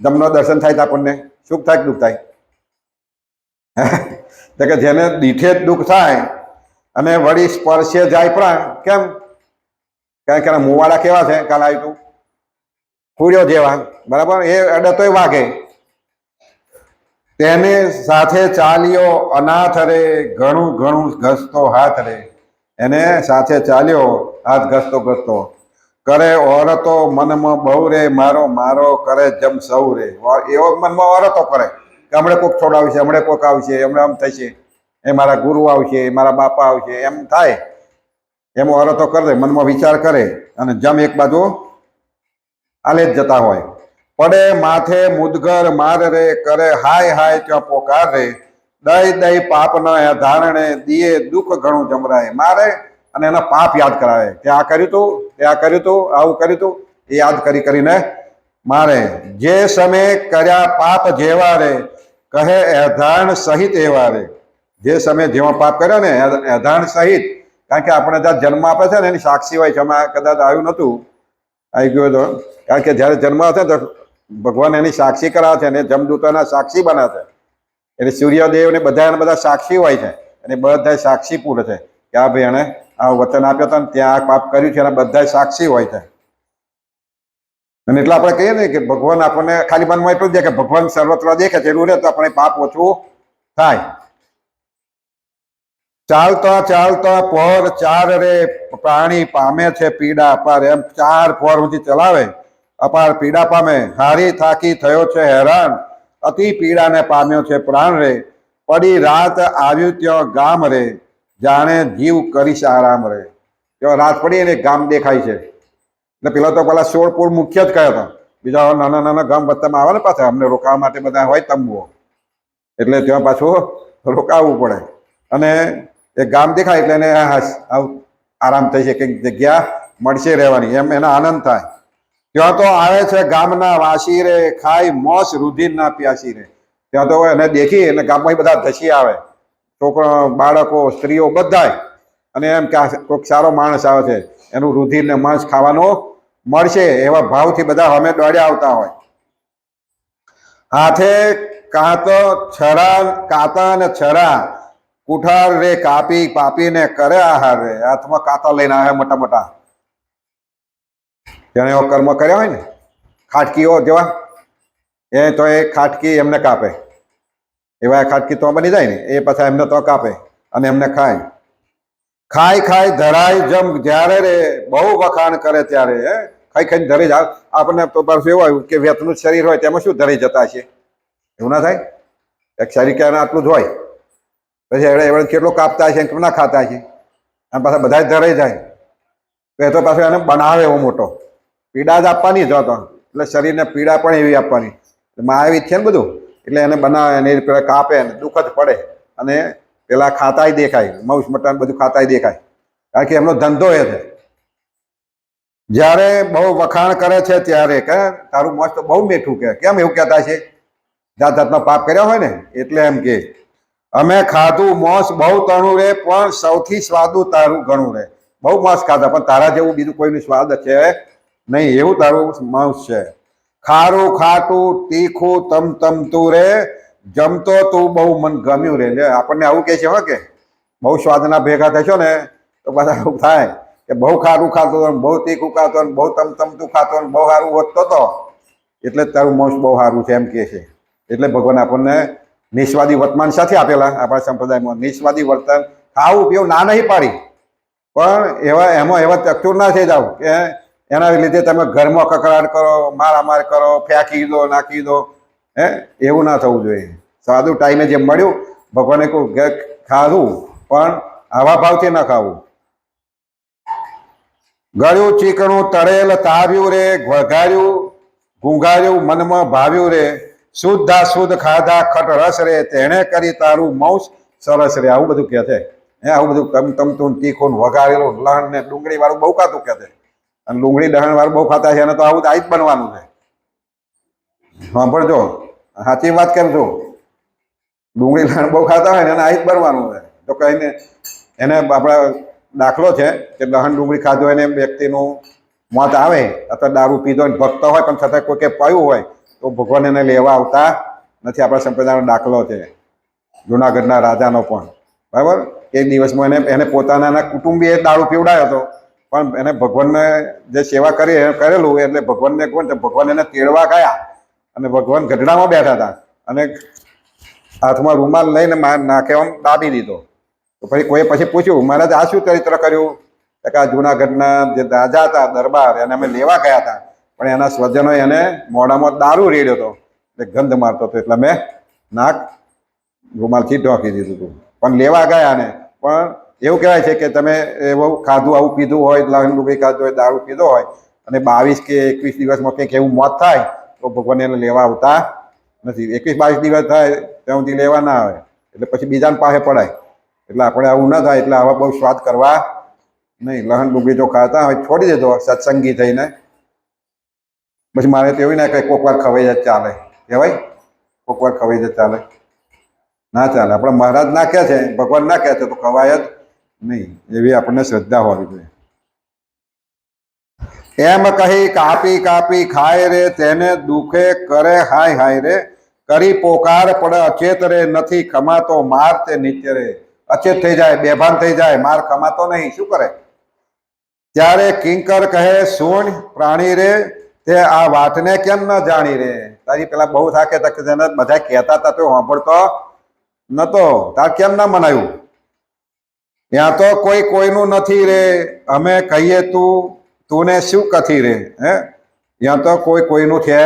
જમનો દર્શન થાય તો આપણને સુખ થાય કે દુઃખ થાય? તો કે જેને દીઠે જ દુઃખ થાય અને વળી સ્પર્શે જાય પ્રાણ. કેમ? કારણ કે મુવાડા કેવા છે? કાલ આવ્યું તું ખુડ્યો જેવા, બરાબર? એ અડે તોય વાગે. તેને સાથે ચાલ્યો અનાથ રે, ઘણું ઘણું ઘસતો હાથ રે. એને સાથે ચાલ્યો હાથ ઘસતો ઘસતો. કરે ઓરતો મનમાં બહુ રે, મારો મારો કરે જમ સૌ રે. એવો મનમાં ઓરતો કરે કે હમણાં કોઈક છોડાવશે, હમણાં કોઈક આવશે, હમણાં આમ થશે, એ મારા ગુરુ આવશે, મારા બાપા આવશે, એમ થાય. એમ ઓરતો કરે, મનમાં વિચાર કરે અને જમ એક બાજુ આલે જ જતા હોય. પડે માથે મુદગર માર રે, કરે હાય હાય ત્યાં પોકાર રે. દઈ દઈ પાપ ન ધારણે, દિયે દુઃખ ઘણું જમરાય. મારે અને એના પાપ યાદ કરાવે કે આ કર્યું તું, તે આ કર્યું તું, આવું કર્યું તું, એ યાદ કરી કરીને મારે. જે સમય કર્યા પાપ જેવા રે, કહે એધાણ સહિત એવા રે. જે સમય જેવા પાપ કર્યા ને એધાણ સહિત, કારણ કે આપણે જ્યાં જન્મ આપે છે ને એની સાક્ષી હોય છે. આમાં કદાચ આવ્યું નતું, આવી ગયું તો, કારણ કે જયારે જન્મ હશે તો ભગવાન એની સાક્ષી કરાવે છે અને જમદૂતોના સાક્ષી બને છે. એટલે સૂર્યદેવ ને બધા સાક્ષી હોય છે અને બધા સાક્ષી પૂરે છે કે આ ભાઈ એને આ વચન આપ્યો હતો ને ત્યાં આ પાપ કર્યું છે, એના બધા સાક્ષી હોય છે. અને એટલે આપણે કહીએ ને કે ભગવાન આપણને ખાલી મનમાં એટલું જ દે કે ભગવાન સર્વત્ર દેખે છે, એવું રહે તો આપણે પાપ ઓછું થાય. ચાલતા ચાલતા પોર ચાર રે, પ્રાણી પામે છે પીડા અપાર. એમ 4 પોર સુધી ચલાવે, અપાર પીડા પામે. હારી થાકી થયો છે હેરાન, અતિ પીડાને પામ્યો છે પ્રાણ રે. પડી રાત આવ્યું ત્યાં ગામ રે, જાણે જીવ કરીશ આરામ રે. ત્યાં રાત પડી અને ગામ દેખાય છે. એટલે પેલા તો પેલા 16 પૂર મુખ્ય જ કયા હતા. બીજા નાના નાના ગામ વચ્ચેમાં આવે ને પાછા, અમને રોકાવા માટે બધા હોય તંબુઓ, એટલે ત્યાં પાછું રોકાવવું પડે. અને એ ગામ દેખાય એટલે એને આરામ થઈ છે, કંઈક જગ્યા મળશે રહેવાની, એમ એને આનંદ થાય. ત્યાં તો આવે છે ગામના વાસી રે, ખાઈ મોસ રુધિર ના પ્યાસી રે. ત્યાં તો એને દેખી અને ગામમાં બધા ધસી આવે, છોકરા, બાળકો, સ્ત્રીઓ બધાય. અને એમ કે કોઈક સારો માણસ આવે છે, એનું રુધિર ને માંસ ખાવાનું મળશે, એવા ભાવથી બધા અમે દોડ્યા આવતા હોય. હાથે કાતા ને છરા, કુઠાર રે કાપી પાપીને કરે આહાર રે. હાથમાં કાતા લઈને આવે મોટા મોટા, જેને એવો કર્મ કર્યા હોય ને, ખાટકીઓ જેવા, એ તો એ ખાટકી એમને કાપે. એવા ખાટકી તો બની જાય ને, એ પાછા એમને તો કાપે અને એમને ખાય. ખાઈ ખાઈ ધરાય જમ જ્યારે રે, બહુ વખાણ કરે ત્યારે. ખાઈ ખાઈને ધરી જાય. આપણને તો પાછું એવું આવ્યું કે વેતનું શરીર હોય તેમાં શું ધરી જતા છે? એવું ના થાય? એક શરીર ક્યારે આટલું જ હોય, પછી એવડે કેટલો કાપતા છે, કેટલું ના ખાતા છે, અને પાછા બધા જ ધરાઈ જાય. તો એ તો પાછું એને બનાવે એવો મોટો. પીડા જ આપવાની જ હતો, એટલે શરીરને પીડા પણ એવી આપવાની. આવી છે ને બધું, એટલે એને બનાવે અને પેલા કાપે ને દુઃખ જ પડે. અને પેલા ખાતાય દેખાય, માંસ મટન બધું ખાતાય દેખાય, કારણ કે એમનો ધંધો એ છે. જ્યારે બહુ વખાણ કરે છે ત્યારે કે તારું મોસ તો બહુ મીઠું. કે કેમ એવું કહેતા છે? જાત જાતનો પાપ કર્યા હોય ને એટલે એમ કે અમે ખાધું મોસ બહુ તણું રે, પણ સૌથી સ્વાદુ તારું ઘણું રે. બહુ માંસ ખાધા પણ તારા જેવું બીજું કોઈનું સ્વાદ છે નહીં, એવું તારું માંસ છે. ખારું ખાટું તીખું તમતું રે, જમતો તું બહુ મન ગમ્યું રે. એટલે આપણને આવું કે છે હો, કે બહુ સ્વાદના ભેગા થશો ને તો પાછા આવું થાય કે બહુ ખારું ખાતો, બહુ તીખું ખાતો, બહુ તમતું ખાતો, બહુ સારું વધતો હતો, એટલે તારું માંસ બહુ સારું છે એમ કે છે. એટલે ભગવાન આપણને નિસ્વાદી વર્તમાન સાથે આપેલા. આપણા સંપ્રદાયમાં નિસ્વાદી વર્તન ખાવું પીવું ના નહીં પાડી, પણ એમાં એવા ચતુર ના થઈ જાવ કે એના લીધે તમે ઘરમાં કકડાટ કરો, મારામાર કરો, ફેંકી દો, નાખી દો. એવું ના થવું જોઈએ. સાદું ટાઈમે જે મળ્યું ભગવાને કોઈ ખાવું, પણ આવા ભાવથી ના ખાવું. ગળ્યું ચીકણું તળેલ તાવ્યું રે, વઘાર્યું ગુંગાર્યું મનમાં ભાવ્યું રે. શુદ્ધા શુદ્ધ ખાધા ખટ રસ રે, તેણે કરી તારું મૌસ સરસ રે. આવું બધું કહે છે. આવું બધું તમતું તીખું વઘારેલું લણ ને ડુંગળી વાળું બહુ ખાતું કહે છે. અને ડુંગળી દહણ વાળું બહુ ખાતા છે, એને તો આવું આઈ જ બનવાનું છે. સાંભળજો, સાચી વાત કરજો. ડુંગળી લણ બહુ ખાતા હોય ને એને આઈ જ બનવાનું હોય તો કહીને એને આપણા દાખલો છે કે લહણ ડુંગળી ખાધું હોય ને વ્યક્તિનું મોત આવે અથવા દારૂ પીધો હોય ભક્ત હોય પણ છતાં કોઈ કે પાયું હોય તો ભગવાન એને લેવા આવતા નથી. આપણા સંપ્રદાયનો દાખલો છે જુનાગઢના રાજાનો પણ, બરાબર. એક દિવસમાં એને પોતાના કુટુંબીએ દારૂ પીવડાયો હતો પણ એને ભગવાનને જે સેવા કરી કરેલું એટલે ભગવાનને કોણ ભગવાન એને તેડવા ગયા અને ભગવાન ગઢડામાં બેઠા હતા અને હાથમાં રૂમાલ લઈને નાખે આમ દાબી દીધો. તો પછી કોઈ પછી પૂછ્યું મહારાજ આ શું ચરિત્ર કર્યું? કે આ જુનાગઢના જે રાજા હતા દરબાર એને અમે લેવા ગયા હતા પણ એના સ્વજનો એને મોઢામાં દારૂ રેડ્યો હતો એટલે ગંધ મારતો હતો એટલે મેં નાક રૂમાલથી ઢોકી દીધું હતું. પણ લેવા ગયા ને પણ એવું કહેવાય છે કે તમે એવું ખાધું આવું પીધું હોય લહણ ડુંગળી ખાધું હોય દારૂ પીધો હોય અને 22 કે 21 દિવસમાં કંઈક એવું મોત થાય તો ભગવાન એને લેવા આવતા નથી. 21-22 દિવસ થાય ત્યાં સુધી લેવા ના આવે એટલે પછી બીજાને પાસે પડાય. એટલે આપણે આવું ના થાય એટલે આવા બહુ સ્વાદ કરવા નહીં. લહણ ડુંગળી જો ખાતા હવે છોડી દેજો સત્સંગી થઈને. પછી મારે તો એવું ના કંઈ કોક વાર ખવાઈ જાય ચાલે કહેવાય, કોક વાર ખવાઈ જાય ચાલે ના ચાલે. આપણે મહારાજ ના કહે છે ભગવાન ના કહે છે તો ખવાય જ નહીં. એવી આપણને શ્રદ્ધા હોવી જોઈએ. એમ કહી કાપી કાપી ખાય રે તેને દુખે કરે હાય હાય રે કરી પોકાર પડે અચેત રે નથી ખમાતો માર તે નિત્ય રે. અચેત થઈ જાય, બેભાન થઈ જાય, માર ખમાતો નહીં, શું કરે? ત્યારે કિંકર કહે સુણ પ્રાણી રે તે આ વાતને કેમ ન જાણી રે. તારી પેલા બહુ થાકે તેને બધા કહેતા હતા તો સાંભળતો નતો, તાર કેમ ના મનાયું? ત્યાં તો કોઈ કોઈનું નથી રે અમે કહીએ તું ને શું કથી રે. હે ત્યાં તો કોઈ કોઈનું છે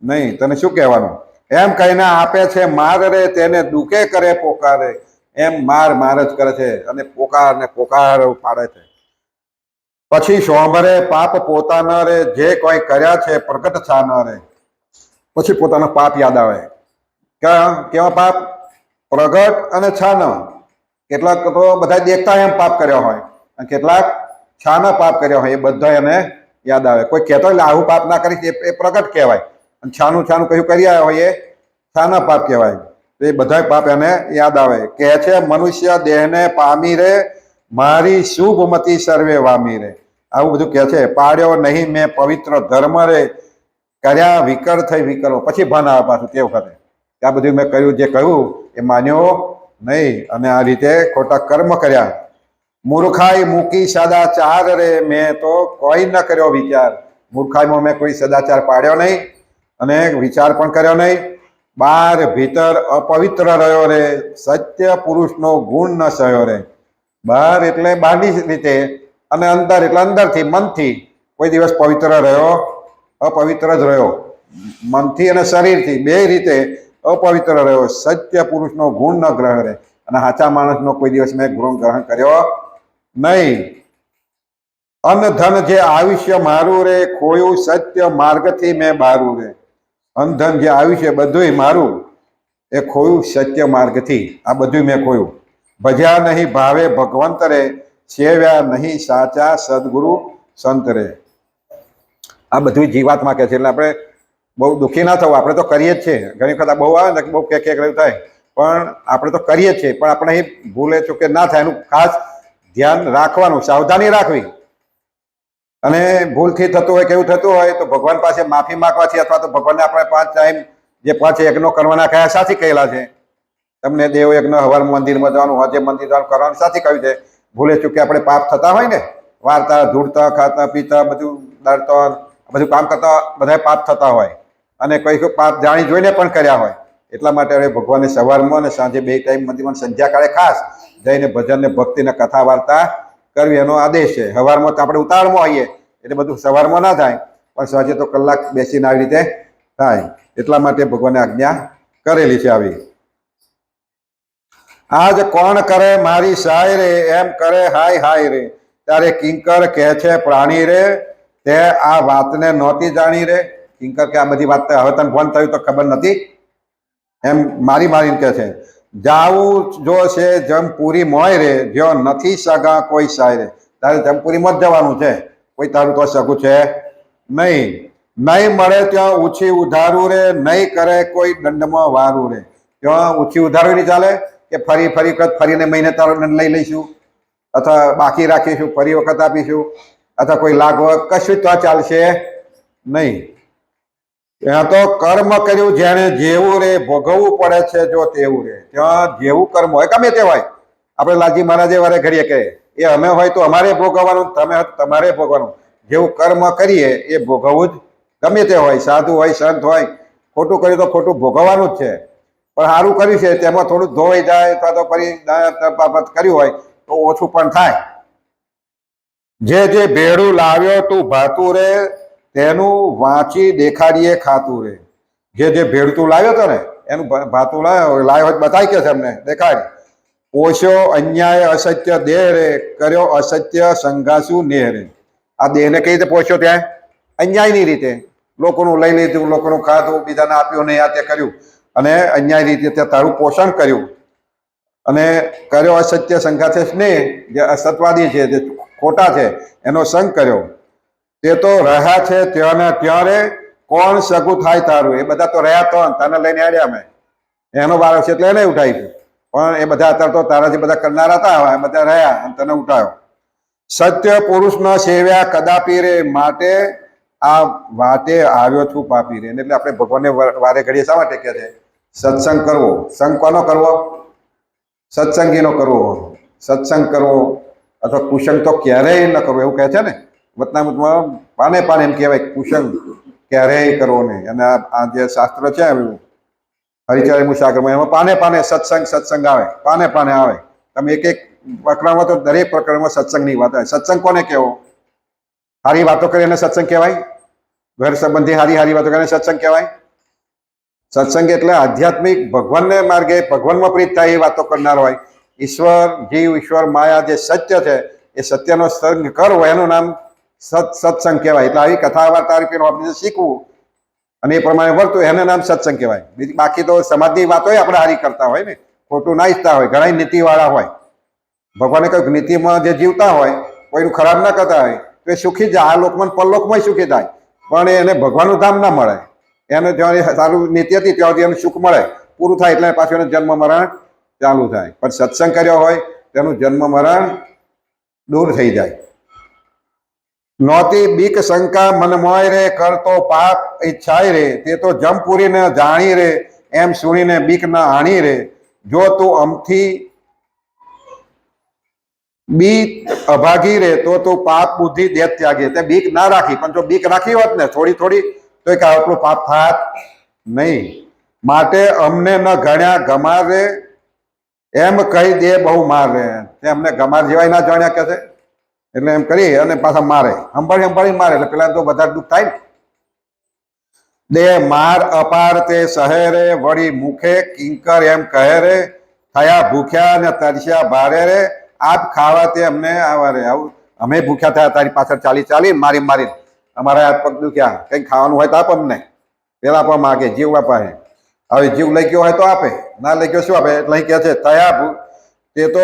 નહીં, તને શું કહેવાનું? એમ કહીને આપે છે માર રે તેને દુખે કરે પોકારે. એમ માર માર જ કરે છે અને પોકાર ને પોકાર પાડે છે. પછી સોંભરે પાપ પોતાના રે જે કોઈ કર્યા છે પ્રગટ છા ન રે. પછી પોતાનો પાપ યાદ આવે. કેવા પાપ? પ્રગટ અને છાન. કેટલાક તો બધા દેખતા એમ પાપ કર્યો હોય અને કેટલાક છાના પાપ કર્યા હોય એ બધા એને યાદ આવે. કોઈ કહેતો એટલે આવું પાપ ના કરી એ પ્રગટ કહેવાય અને છાનું છાનું કયું કરી આવ્યા હોય એ છાના પાપ કહેવાય. એ બધા પાપ એને યાદ આવે. કહે છે મનુષ્ય દેહને પામી રે મારી શુભમતી સર્વે વામી રે. આવું બધું કહે છે. પાડ્યો નહીં મેં પવિત્ર ધર્મ રે કર્યા વિકર થઈ વિકરો. પછી ભાન આવે પાછું તે વખતે આ બધું મેં કર્યું જે કહ્યું એ માન્યો નહીં અને આ રીતે ખોટા કર્મ કર્યા. મૂર્ખાઈ મૂકી સદાચાર રે મેં તો કોઈ ન કર્યો વિચાર. મૂર્ખાઈમાં મેં કોઈ સદાચાર પાડ્યો નહીં અને વિચાર પણ કર્યો નહીં. બાર ભીતર અપવિત્ર રહ્યો રે સત્ય પુરુષનો ગુણ ન સહ્યો રે. બહાર એટલે બહારની રીતે અને અંદર એટલે અંદરથી મનથી કોઈ દિવસ પવિત્ર રહ્યો અપવિત્ર જ રહ્યો. મનથી અને શરીરથી બે રીતે અપવિત્ર રહ્યો. સત્ય પુરુષનો ગુણ ન ગ્રહ રે અને સાચા માણસનો કોઈ દિવસ મેં ગુણ ગ્રહણ કર્યો નહીં. અન ધન જે આયુષ્ય મારું રે ખોયું સત્ય માર્ગથી મેં બારું રે. અન ધન જે આયુષ્ય બધું મારું એ ખોયું સત્ય માર્ગથી. આ બધું મેં ખોયું. ભજ્યા નહીં ભાવે ભગવંત રે સેવ્યા નહીં સાચા સદગુરુ સંત રે. આ બધું જીવાત્મા કહે છે એટલે આપણે બહુ દુઃખી ના થવું. આપણે તો કરીએ જ છીએ. ઘણી વખત બહુ આવે ને બહુ કે રહ્યું થાય પણ આપણે તો કરીએ જ છીએ. પણ આપણે અહીં ભૂલે ચૂકે ના થાય એનું ખાસ ધ્યાન રાખવાનું, સાવધાની રાખવી. અને ભૂલથી થતું હોય કેવું થતું હોય તો ભગવાન પાસે માફી માંગવાથી અથવા તો ભગવાનને આપણે 5 ટાઈમ જે 5 યજ્ઞો કરવાના કયા સાથી કહેલા છે. તમને દેવ યજ્ઞ હવાર મંદિરમાં જવાનું હોજે મંદિર જવાનું કરવાનું સાથી કહ્યું છે. ભૂલે ચૂકે આપણે પાપ થતા હોય ને વારતા ધૂળતા ખાતા પીતા બધું ડરતા બધું કામ કરતા બધા પાપ થતા હોય અને કોઈ પાપ જાણી જોઈને પણ કર્યા હોય. એટલા માટે હવે ભગવાનને સવારમાં અને સાંજે 2 ટાઈમ મંદિરમાં સંધ્યાકાળે ખાસ જઈને ભજનને ભક્તિને કથા વાર્તા કરવી એનો આદેશ છે. સવારમાં તો આપણે ઉતાવળમાં હોઈએ એટલે બધું સવારમાં ના થાય પણ સાંજે તો કલાક બેસીને આવી રીતે થાય. એટલા માટે ભગવાને આજ્ઞા કરેલી છે આવી. આજ કોણ કરે મારી સહાય રે એમ કરે હાય હાય રે. ત્યારે કિંકર કહે છે પ્રાણી રે તે આ વાતને નહોતી જાણી રે. કિંકર કે આ બધી વાત હવે તને ફોન થયું તો ખબર નથી એમ મારીને કહે છે. જાવું જો છે જમપુરી મોય રે જો નથી સગા કોઈ સાય રે. તારે જમપુરીમાં જ જવાનું છે, કોઈ તારું તો સગું છે નહીં. નહીં મળે ત્યાં ઉછી ઉધારું રે નહીં કરે કોઈ દંડમાં વારું રે. ત્યાં ઊંચી ઉધારો નહીં ચાલે કે ફરી વખત ફરીને મહિને તારો દંડ લઈ લઈશું અથવા બાકી રાખીશું, ફરી વખત આપીશું, અથવા કોઈ લાગવગ કશું તો ચાલશે નહીં. ત્યાં તો કર્મ કર્યું જેને જેવું રે ભોગવવું પડે છે, જો તેવું રે. ત્યાં જેવું કર્મ હોય ગમે તે હોય, આપણે લાલજી મહારાજે વારે ઘડીએ કહે એ અમે હોય તો અમારે ભોગવવાનું, તમે તમારે ભોગવવાનું. જેવું કર્મ કરીએ એ ભોગવવું જ ગમે તે હોય, સાધુ હોય સંત હોય. ખોટું કર્યું તો ખોટું ભોગવવાનું જ છે, પણ સારું કર્યું છે તેમાં થોડું ધોવાઈ જાય અથવા તો ફરી બાબત કર્યું હોય તો ઓછું પણ થાય. જે ભેળું લાવ્યો તું ભાતું રે, તેનું વાંચી દેખાડીએ ખાતું રે. જે ભેળ તું લાવ્યો હતો ને એનું ભાતું લાવ્યો હોય બતાવી કે છે અમને દેખાડી. પોષ્યો અન્યાય અસત્ય દેહ રે, કર્યો અસત્ય સંઘાસુ નેહ રે. આ દેહને કઈ રીતે પોષ્યો? ત્યાં અન્યાયની રીતે લોકોનું લઈ લીધું, લોકોનું ખાધું, બીજાને આપ્યું નહીં, આ તે કર્યું અને અન્યાય રીતે ત્યાં તારું પોષણ કર્યું. અને કર્યો અસત્ય સંઘાસે સ્નેહ, જે અસત્વાદી છે, જે ખોટા છે એનો સંગ કર્યો. તે તો રહ્યા છે ત્યાં ત્યારે કોણ સગું થાય તારું. એ બધા તો રહ્યા તો તને લઈને આવ્યા અમે, એનો વારો છે એટલે એને ઉઠાવી. પણ એ બધા અત્યારે તો તારા જે બધા કરનારા હતા બધા રહ્યા અને તને ઉઠાવ્યો. સત્ય પુરુષ ન સેવ્યા કદાપી રે, માટે આ વાટે આવ્યો છું પાપી રે. એટલે આપણે ભગવાનને વારે ઘડીએ શા માટે કહે છે? સત્સંગ કરવો. સંગ કોનો કરવો? સત્સંગીનો કરવો. સત્સંગ કરવો અથવા કુસંગ તો ક્યારેય ન કરવો એવું કહે છે ને વતનામૃતમાં. પાને એમ કહેવાય કુસંગ ક્યારેય કરવો નહીં. અને આ જે શાસ્ત્ર છે હરિચર્યા સાગરમાં એમાં પાને સત્સંગ આવે, પાને આવે. તમે એક પ્રકરણમાં તો દરેક પ્રકરણમાં સત્સંગની વાત આવે. સત્સંગ કોને કહેવો? સારી વાતો કરી એને સત્સંગ કહેવાય. ઘર સંબંધી સારી વાતો કરીને સત્સંગ કહેવાય. સત્સંગ એટલે આધ્યાત્મિક ભગવાનને માર્ગે ભગવાનમાં પ્રીત થાય એ વાતો કરનાર હોય. ઈશ્વર જીવ, ઈશ્વર માયા જે સત્ય છે એ સત્યનો સંગ કરવો એનું નામ સત્સંગ કહેવાય. એટલે આવી કથા વાર્તા આપણે શીખવું અને એ પ્રમાણે વર્તું એને નામ સત્સંગ કહેવાય. બીજી બાકી તો સમાજની વાતો આપણે હારી કરતા હોય ને, ખોટું ના ઈચ્છતા હોય, ઘણા નીતિવાળા હોય. ભગવાને કંઈક નીતિમાં જે જીવતા હોય, કોઈનું ખરાબ ના કરતા હોય તો એ સુખી જાય. આ લોકમાં પરલોકમાં સુખી થાય, પણ એને ભગવાનનું ધામ ના મળે. એને જ્યાં સારું નીતિ હતી ત્યાંથી એને સુખ મળે, પૂરું થાય એટલે પાછું એને જન્મ મરણ ચાલુ થાય. પણ સત્સંગ કર્યો હોય તેનું જન્મ મરણ દૂર થઈ જાય. નોતી બીક શંકા મન મોય રે, કરતો પાપ ઈચ્છાય રે, તે તો જમ પૂરીને જાણી રે, એમ સુણીને બીક ના હાણી રે. જો તું અમથી બીક અભાગી રે તો તું પાપ બુદ્ધિ દેહ ત્યાગી. તે બીક ના રાખી, પણ જો બીક રાખી હોત ને થોડી તો એક આટલું પાપ થાત નહીં. માટે અમને ન ગણ્યા ગમાર રે, એમ કહી દે બહુ માર રે. તે અમને ગમાર જેવાય ના જાણ્યા કે છે એટલે એમ કરી અને પાછા મારે, સંભાળી મારે. એટલે પેલા તો બધા દુઃખ થાય ને. દે માર અપાર તે સહે રે, વળી મુખે કિંકર એમ કહે રે, થયા ભૂખ્યા ને તરસ્યા ભારે રે, આપ ખાવા તે અમને આવા રે. આવું અમે ભૂખ્યા થયા તારી પાછળ ચાલી મારી અમારા હાથ પગ દુખ્યા, કંઈક ખાવાનું હોય તો આપ અમને. પેલા આપવા માગે જીવ પાસે. હવે જીવ લઈ ગયો હોય તો આપે, ના લઈ ગયો શું આપે? એટલે કહે છે થયા તે તો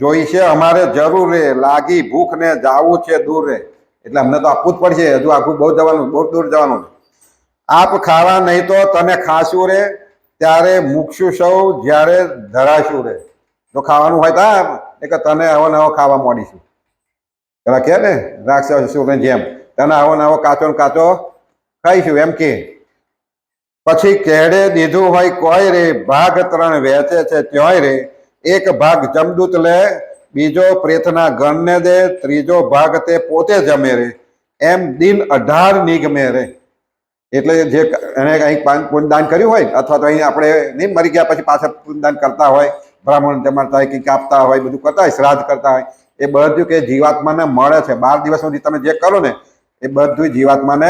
જોઈશે અમારે જરૂર રે, લાગી ભૂખ ને જાવું છે દૂર રે. એટલે અમને તો આપવું જ પડશે, હજુ આખું બહુ દૂર જવાનું. આપ ખાવા નહીં તો તને ખાશું રે, ત્યારે મૂકશું સૌ જ્યારે ધરાશું રે. જો ખાવાનું હોય તો કે તને આવો નવો ખાવા માંડીશું. પેલા કે ને રાક્ષસોને જેમ તને આવો કાચો ખાઈશું એમ કે. પછી કેડે દીધું હોય કોઈ રે, ભાગ 3 વેચે છે ત્યોય રે. એક ભાગ જમદૂત લે, બીજો પ્રેતના ગણને દે, ત્રીજો ભાગ તે પોતે જમે રે. એમ દિન 18 નિગમે રે. એટલે જે એને કંઈક પુણ્યદાન કર્યું હોય અથવા તો અહીં આપણે નહીં મરી ગયા પછી પાછા પુણ્યદાન કરતા હોય, બ્રાહ્મણ જમાડતા હોય, કંઈક આપતા હોય, બધું કરતા હોય, શ્રાદ્ધ કરતા હોય, એ બધું કે જીવાત્માને મળે છે. 12 દિવસ સુધી તમે જે કરો ને એ બધું જીવાત્માને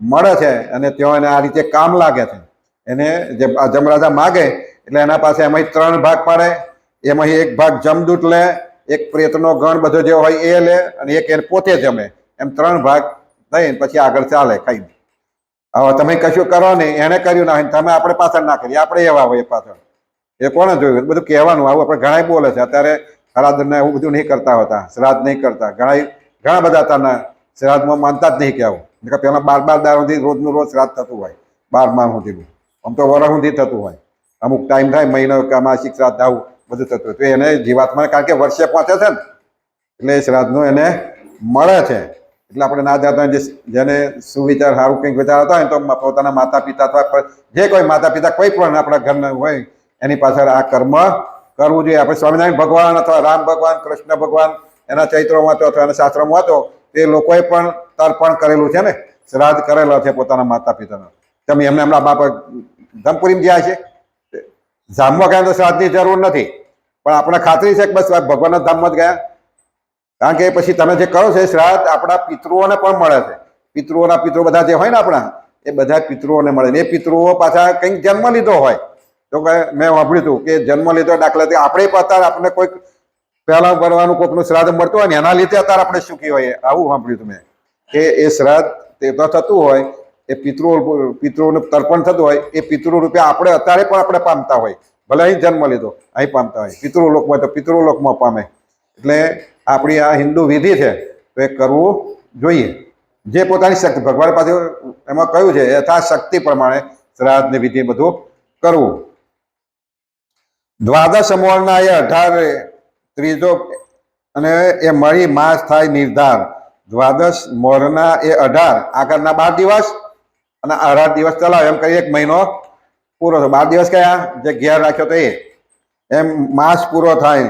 મળે છે. અને ત્યાં એને આ રીતે કામ લાગે છે. એને જે જમરાજા માગે એટલે એના પાસે એમાં 3 ભાગ પાડે. એમાં એક ભાગ જમદૂત લે, એક પ્રેતનો ગણ બધો જે હોય એ લે, અને એક એને પોતે જમે. એમ 3 ભાગ લઈને પછી આગળ ચાલે ખાઈ. હવે તમે કશું કરો નહીં, એને કર્યું ના તમે આપણે પાછળ ના કરીએ, આપણે એવા હોય પાછળ. એ કોને જોયું? બધું કહેવાનું. આવું આપણે ઘણા બોલે છે અત્યારે. શ્રાદ્ધને એવું બધું નહીં કરતા હોતા, શ્રાદ્ધ નહીં કરતા. ઘણા બધા હતા શ્રાદ્ધમાં માનતા જ નહીં કે આવું. પેલા 12 દાર સુધી રોજનું રોજ શ્રાદ્ધ થતું હોય, 12 માસ સુધી. આમ તો વરસ સુધી થતું હોય. અમુક ટાઈમ થાય, મહિનો કે માસિક શ્રાદ્ધ આવું બધું થતું હોય, તો એને જીવાત્મા, કારણ કે વર્ષે પહોંચે છે ને, એટલે એ શ્રાદ્ધનું એને મળે છે. એટલે આપણે ના જાતા જેને સુવિચાર સારું કંઈક વિચારતા હોય તો પોતાના માતા પિતા અથવા જે કોઈ માતા પિતા કોઈ પણ આપણા ઘરના હોય એની પાછળ આ કર્મ કરવું જોઈએ. આપણે સ્વામિનારાયણ ભગવાન અથવા રામ ભગવાન, કૃષ્ણ ભગવાન એના ચૈત્રોમાં તો અથવા એના શાસ્ત્રોમાં હતો, તે લોકોએ પણ તર્પણ કરેલું છે ને, શ્રાદ્ધ કરેલો છે પોતાના માતા પિતાનો. તમે એમને એમના બાપ ધમપુરીમાં ગયા છે, ધામમાં ગયા તો શ્રાદ્ધની જરૂર નથી, પણ આપણે ખાતરી છે કે બસ ભગવાનના ધામમાં જ ગયા. કારણ કે પછી તમે જે કરો છો શ્રાદ્ધ આપણા પિતૃઓને પણ મળે છે. પિતૃઓના પિતૃ બધા જે હોય ને આપણા, એ બધા પિતૃઓને મળે. એ પિતૃઓ પાછા કંઈક જન્મ લીધો હોય તો મેં સાંભળ્યું હતું કે જન્મ લીધો દાખલા તરીકે આપણે અત્યારે આપણને કોઈક પહેલા ભરવાનું કોઈકનું શ્રાદ્ધ મળતું હોય ને એના લીધે અત્યારે આપણે સુખી હોઈએ, આવું સાંભળ્યું હતું મેં. કે એ શ્રાદ્ધ તે તો થતું હોય, એ પિતૃઓનું તર્પણ થતું હોય, એ પિતૃ રૂપે આપણે અત્યારે પણ આપણે પામતા હોય, ભલે અહીં જન્મ લીધો અહીં પામતા હોય, પિતૃલોકમાં તો પિતૃલોકમાં પામે. એટલે આપણી આ હિન્દુ વિધિ છે તો એ કરવું જોઈએ. જે પોતાની શક્તિ ભગવાન પાસે એમાં કહ્યું છે યથાશક્તિ પ્રમાણે શ્રાદ્ધ ને વિધિ બધું કરવું. દ્વાદશ મોરના એ 18 ત્રીજો અને એ મળી માસ થાય નિર્ધાર. દ્વાદશ મોરના એ 18 આગળના 12 દિવસ અને 18 દિવસ ચલાવે એમ કરી 1 મહિનો પૂરો થયો. 12 દિવસ કયા જે ઘેર રાખ્યો તો એ એમ માસ પૂરો થાય.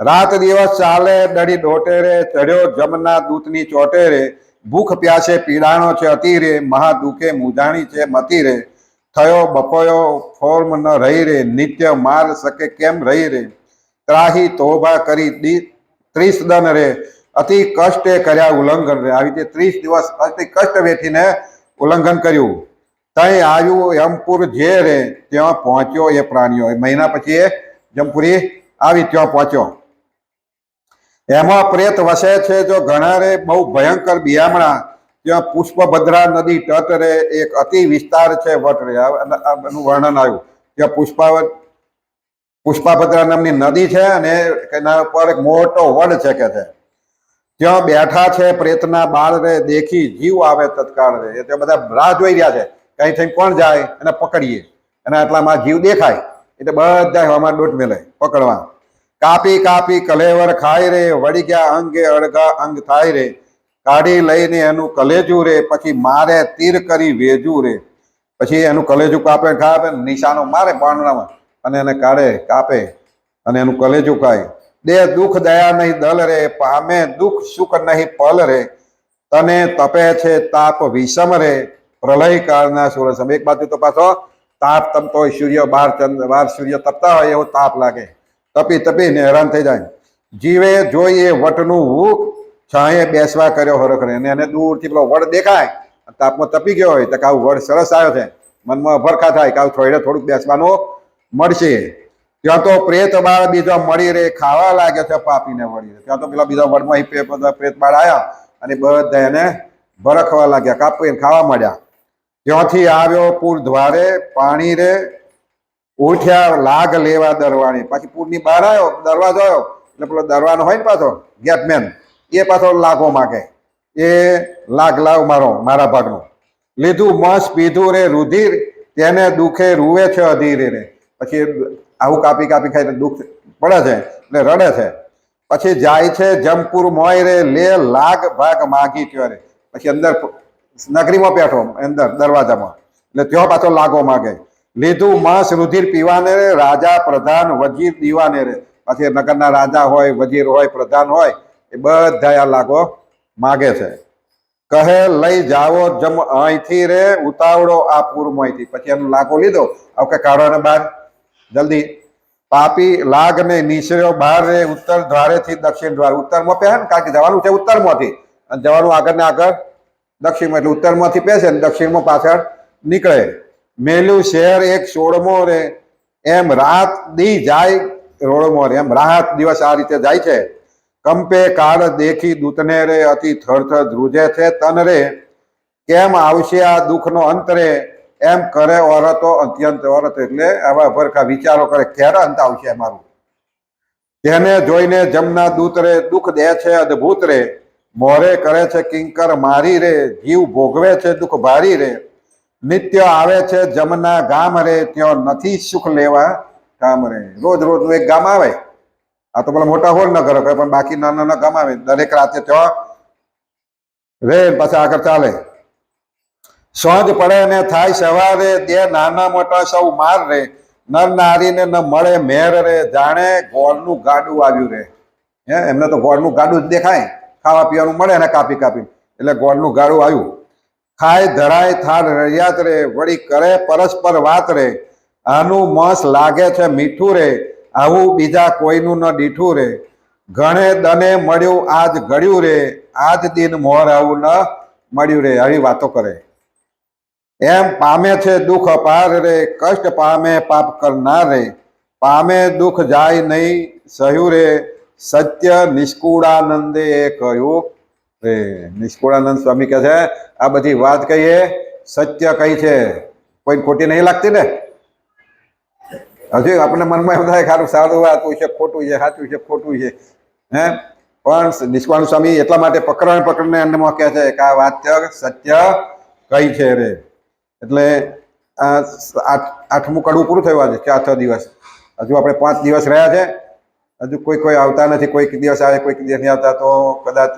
રાત દિવસ ચાલે દડી ડોટેરે, ચડ્યો જમના દૂતની ચોટેરે, ભૂખ પ્યાસે પીડાણો છે અતિરે, મહા દુઃખે મૂંઝાણી છે મતિરે, થયો બપોયો ફોર્મ ન રહી રે, નિત્ય માર શકે કેમ રહી રે, ત્રાહી તોબા કરી 30 દન રે, અતિ કષ્ટે કર્યા ઉલ્લંઘન રે. આવી રીતે 30 દિવસ અતિ કષ્ટ વેઠીને ઉલ્લંઘન કર્યું. તઈ આવ્યું યમપુર જે રે, ત્યાં પહોંચ્યો એ પ્રાણીઓ. મહિના પછી એ જમપુરી આવી ત્યાં પહોંચ્યો. એમાં પ્રેત વસે છે જો ઘણા રે, બહુ ભયંકર બિયામણા, ત્યાં પુષ્પભદ્રા નદી તટ રે, એક અતિ વિસ્તાર છે વટ રે. એનું વર્ણન આવ્યું. ત્યાં પુષ્પાભદ્રા નામની નદી છે અને એના પર એક મોટો વડ છે કે છે. ત્યાં બેઠા છે પ્રેતના બાળ રે, દેખી જીવ આવે તત્કાળ રે. એ ત્યાં બધા રાહ જોઈ રહ્યા છે કઈ થઈને કોણ જાય એને પકડીએ, અને આટલામાં જીવ દેખાય એટલે બધા હવામાં દોટ મેલે પકડવા. કાપી કાપી કલેવર ખાય રે, વળી ગયા અંગે અળગા અંગ થાય રે, કાઢી લઈને એનું કલેજું રે, પછી મારે તીર કરી વેજું રે. પછી એનું કલેજું કાપે નિશાનો મારે બાણડામાં અને એને કાઢે કાપે અને એનું કલેજું ખાય. દે દુઃખ દયા નહીં દલ રે, પામે દુઃખ સુખ નહીં પલ રે, તને તપે છે તાપ વિષમ રે, પ્રલય કાળના સૂરજ. એક બાજુ તો પાછો તાપ તપતો હોય, સૂર્ય બાર સૂર્ય તપતા હોય એવો તાપ લાગે, તપી તપીને હેરાન થઈ જાય. જીવે જોઈ એ વટનું ભૂખ, છાંયે બેસવા કર્યો હરખ રે. એને દૂરથી પેલો વડ દેખાય, તાપમાં તપી ગયો હોય તો કે આવું વડ સરસ આવ્યો છે, મનમાં અભરખા થાય કે આવું થોડુંક બેસવાનું મળશે. ત્યાં તો પ્રેત બાળ બીજો મળી રે, ખાવા લાગે છે પાપીને વળી રે. ત્યાં તો પેલા બીજા વડમાં પ્રેત બાળ આવ્યા અને બધા એને ભરખવા લાગ્યા, કાપીને ખાવા માંડ્યા. ત્યાંથી આવ્યો પૂર દ્વારે પાણી રે, ઉઠ્યા લાગ લેવા દરવાણી. પાછી પૂરની બહાર આવ્યો, દરવાજો આવ્યો એટલે પેલો દરવાનો હોય ને પાછો ગેટમેન, એ પાછો લાગો માગે, એ લાગ લાવ મારા ભાગનું. લીધું મસ પીધું રે રુધિર, તેને દુખે રૂવે છે અધીરે રે. પછી આવું કાપી કાપી ખાઈને દુઃખ પડે છે એટલે રડે છે. પછી જાય છે જમપુર મોય રે, લે લાગ ભાગ માગી ત્યો રે. પછી અંદર નગરીમાં બેઠો અંદર દરવાજામાં એટલે ત્યાં પાછો લાગો માગે. લીધું માંસ રુધિર પીવાને રે, રાજા પ્રધાન વજીર દીવાને રે. પછી નગરના રાજા હોય, વજીર હોય, પ્રધાન હોય, એ બધા આ લાગો માગે છે. કહે લઈ જાવો જમ અહીંથી રે, ઉતાવળો આ પૂરમાંથી. પછી એનો લાગો લીધો, હવે કાઢવાને બહાર જલ્દી. પાપી લાગ ને નીસર્યો બહાર રે, ઉત્તર દ્વારેથી દક્ષિણ દ્વાર. ઉત્તરમાં પહેરે ને, કારણ કે જવાનું છે ઉત્તરમાંથી અને જવાનું આગળ ને આગળ દક્ષિણમાં, એટલે ઉત્તરમાંથી પહેશે ને દક્ષિણમાં પાછળ નીકળે. મેલું શહેર એક 16મો રે, એમ રાત દી જાય રોડમો રે. એમ રાત દિવસ આ રીતે જાય છે. કંપે કાળ દેખી દૂતને રે, અતિ થરથર ધ્રુજે છે તન રે, કેમ આવશે આ દુઃખનો અંત રે, એમ કરે ઓરતો અત્યંત ઓરત. એટલે આવા ભરખા વિચારો કરે, ક્યારે અંત આવશે મારું. તેને જોઈને જમના દૂત રે, દુઃખ દે છે અદભુત રે, મોરે કરે છે કિંકર મારી રે, જીવ ભોગવે છે દુઃખ ભારી રે, નિત્ય આવે છે જમના ગામ રે, ત્યાં નથી સુખ લેવા કામ રે. રોજ રોજનું એક ગામ આવે, આ તો પેલા મોટા હોલ ન કરો પણ બાકી નાના નાના ગામ આવે, દરેક રાતે ત્યાં રે પછી આગળ ચાલે. સાંજ પડે ને થાય સવારે, દે નાના મોટા સૌ માર રે, નર નારીને ન મળે મેર રે, જાણે ગોળનું ગાડું આવ્યું રે. એમને તો ગોળનું ગાડું જ દેખાય, ખાવા પીવાનું મળે ને કાપી કાપી, એટલે ગોળનું ગાડું આવ્યું. ખાય ધરાય થાળ રહ્યા જ રે, વળી કરે પરસ્પર વાત રે, આનું મસ લાગે છે મીઠું રે, આવું બીજા કોઈનું ન દીઠું રે, ઘણે દને મળ્યું આજ ઘડ્યું રે, આજ દિન મોર આવું ન મળ્યું રે. આવી વાતો કરે. એમ પામે છે દુઃખ અપાર રે, કષ્ટ પામે પાપ કરનાર રે, પામે દુઃખ જાય નહીં સહ્યું રે, સત્ય નિષ્કુળાનંદે કહ્યું રે. નિષ્કુળાનંદ સ્વામી કહે છે આ બધી વાત કહીએ સત્ય કઈ છે, કોઈ ખોટી નહીં લાગતી ને. હજી આપણને મનમાં એમ થાય ખારું સારું વાતું છે, ખોટું છે, સાચું છે, ખોટું છે. પણ નિષ્કુળાનંદ સ્વામી એટલા માટે પકડીને એમનેમાં કહે છે કે આ વાત્ય સત્ય કઈ છે રે. એટલે આઠમું કડવું પૂરું થયું આજે, 4 દિવસ. હજુ આપણે 5 દિવસ રહ્યા છે. હજુ કોઈ આવતા નથી, કોઈક દિવસ આવે, કોઈક દિવસ નહીં આવતા. તો કદાચ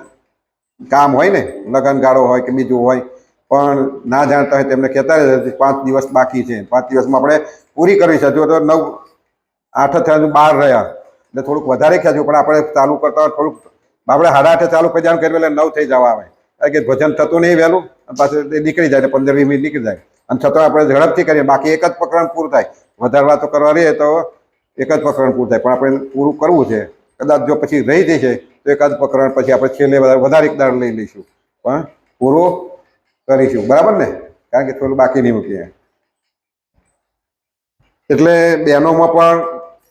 કામ હોય ને, લગન ગાળો હોય કે બીજું હોય, પણ ના જાણતા હોય તેમને કહેતા રહે 5 દિવસ બાકી છે. 5 દિવસમાં આપણે પૂરી કરવી છે. હજુ તો 9 8 થયા, 12 રહ્યા, એટલે થોડુંક વધારે ખેંચ્યું. પણ આપણે ચાલુ કરતા હોય થોડુંક, આપણે 8:30 ચાલુ કરી જવાનું કર્યું એટલે 9 થઈ જવા આવે. કારણ કે ભજન થતું નહીં વહેલું, પાછું નીકળી જાય, 15-20 મિનિટ નીકળી જાય. અને છતાં આપણે ઝડપથી કરીએ, બાકી એક જ પ્રકરણ પૂરું થાય. વધારે વાતો કરવા રહીએ તો એક જ પ્રકરણ પૂરું થાય, પણ આપણે પૂરું કરવું છે. કદાચ જો પછી રહી જશે તો એક જ પ્રકરણ પછી આપણે છેલ્લે વધારે એક દાડ લઈ લઈશું, પણ પૂરું કરીશું. બરાબર ને? કારણ કે થોડું બાકી નહીં મૂકીએ. એટલે બહેનોમાં પણ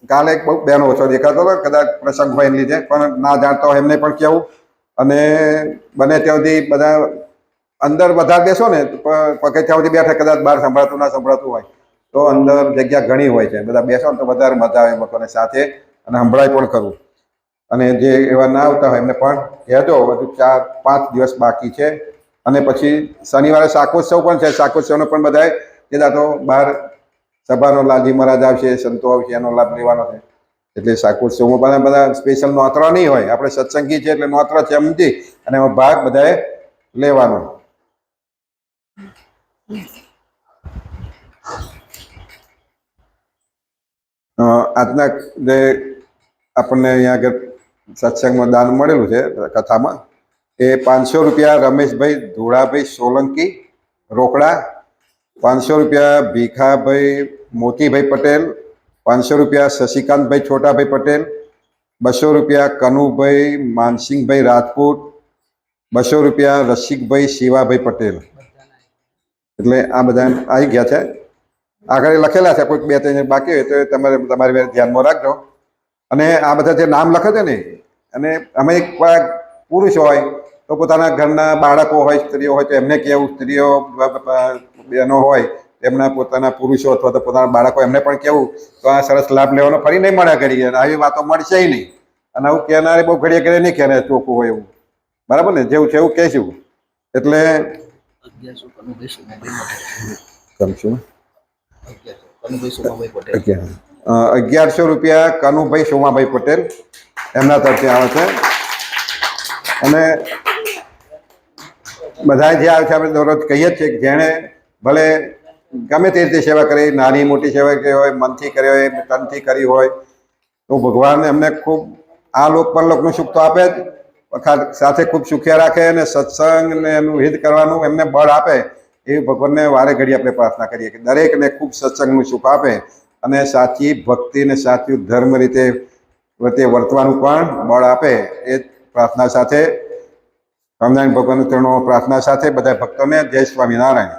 કાલે બહુ બહેનો ઓછો દેખાતો હતો, કદાચ પ્રસંગ હોય લીધે, પણ ના જાણતા હોય એમને પણ કહેવું. અને બને ત્યાં સુધી બધા અંદર વધારે બેસો ને, પગે ત્યાં સુધી બેઠા, કદાચ બહાર સંભળાતું ના સંભળાતું હોય તો અંદર જગ્યા ઘણી હોય છે. બધા બેસો ને તો વધારે મજા આવે લોકોને સાથે, અને સંભળાય પણ ખરું. અને જે એવા ના આવતા હોય એમને પણ કહેજો, હજુ 4-5 દિવસ બાકી છે. અને પછી શનિવારે શાકોત્સવ પણ છે. શાકોત્સવનો પણ બધાએ કીધા તો બહાર સભાનો લાલજી મહારાજ આવશે, સંતો આવશે, એનો લાભ લેવાનો છે. એટલે શાકોત્સવમાં બધા સ્પેશિયલ નોતરા નહીં હોય, આપણે સત્સંગી છે એટલે નોતરા છે સમજી અને એમાં ભાગ બધાએ લેવાનો. આજના જે આપણને અહીંયા આગળ સત્સંગમાં દાન મળેલું છે કથામાં, એ 500 રૂપિયા રમેશભાઈ ધોળાભાઈ સોલંકી રોકડા, 500 રૂપિયા ભીખાભાઈ મોતીભાઈ પટેલ, 500 રૂપિયા શશિકાંતભાઈ છોટાભાઈ પટેલ, 200 રૂપિયા કનુભાઈ માનસિંહભાઈ રાજપૂત, 200 રૂપિયા રસિકભાઈ શિવાભાઈ પટેલ. એટલે આ બધા આવી ગયા છે. આગળ લખેલા છે, કોઈક 2-3 બાકી હોય તો તમારે ધ્યાનમાં રાખજો. અને આ બધા જે નામ લખે છે ને, અને અમે પુરુષ હોય તો પોતાના ઘરના બાળકો હોય, સ્ત્રીઓ હોય તો એમને કહેવું, સ્ત્રીઓ બહેનો હોય એમના પોતાના પુરુષો અથવા તો પોતાના બાળકો એમને પણ કહેવું. તો આ સરસ લાભ લેવાનો ફરી નહીં મળે ઘડીએ, આવી વાતો મળશે નહીં. અને આવું કહેનારે બહુ ઘડીએ ઘડીએ નહીં કહેનાર ચોખ્ખું હોય એવું. બરાબર ને? જેવું છે એવું કહેશું. એટલે 1100 રૂપિયા કનુભાઈ સોમાભાઈ પટેલ એમના તરફથી આવે છે. અને બધા જે આવે છે આપણે દરરોજ કહીએ જ છીએ કે જેણે ભલે ગમે તે રીતે સેવા કરી, નાની મોટી સેવા કરી હોય, મનથી કરી હોય, તનથી કરી હોય, તો ભગવાન એમને ખૂબ આ લોક પરલોકનું સુખ તો આપે જ, સાથે ખૂબ સુખ્યા રાખે અને સત્સંગને એનું હિત કરવાનું એમને બળ આપે. એવી ભગવાનને વારે ઘડી આપણે પ્રાર્થના કરીએ કે દરેકને ખૂબ સત્સંગનું સુખ આપે અને સાચી ભક્તિને સાચું ધર્મ રીતે વર્તવાનું પણ બળ આપે. એ પ્રાર્થના સાથે સ્વામિનારાયણ ભગવાનનો ચરણો પ્રાર્થના સાથે બધા ભક્તોને જય સ્વામિનારાયણ.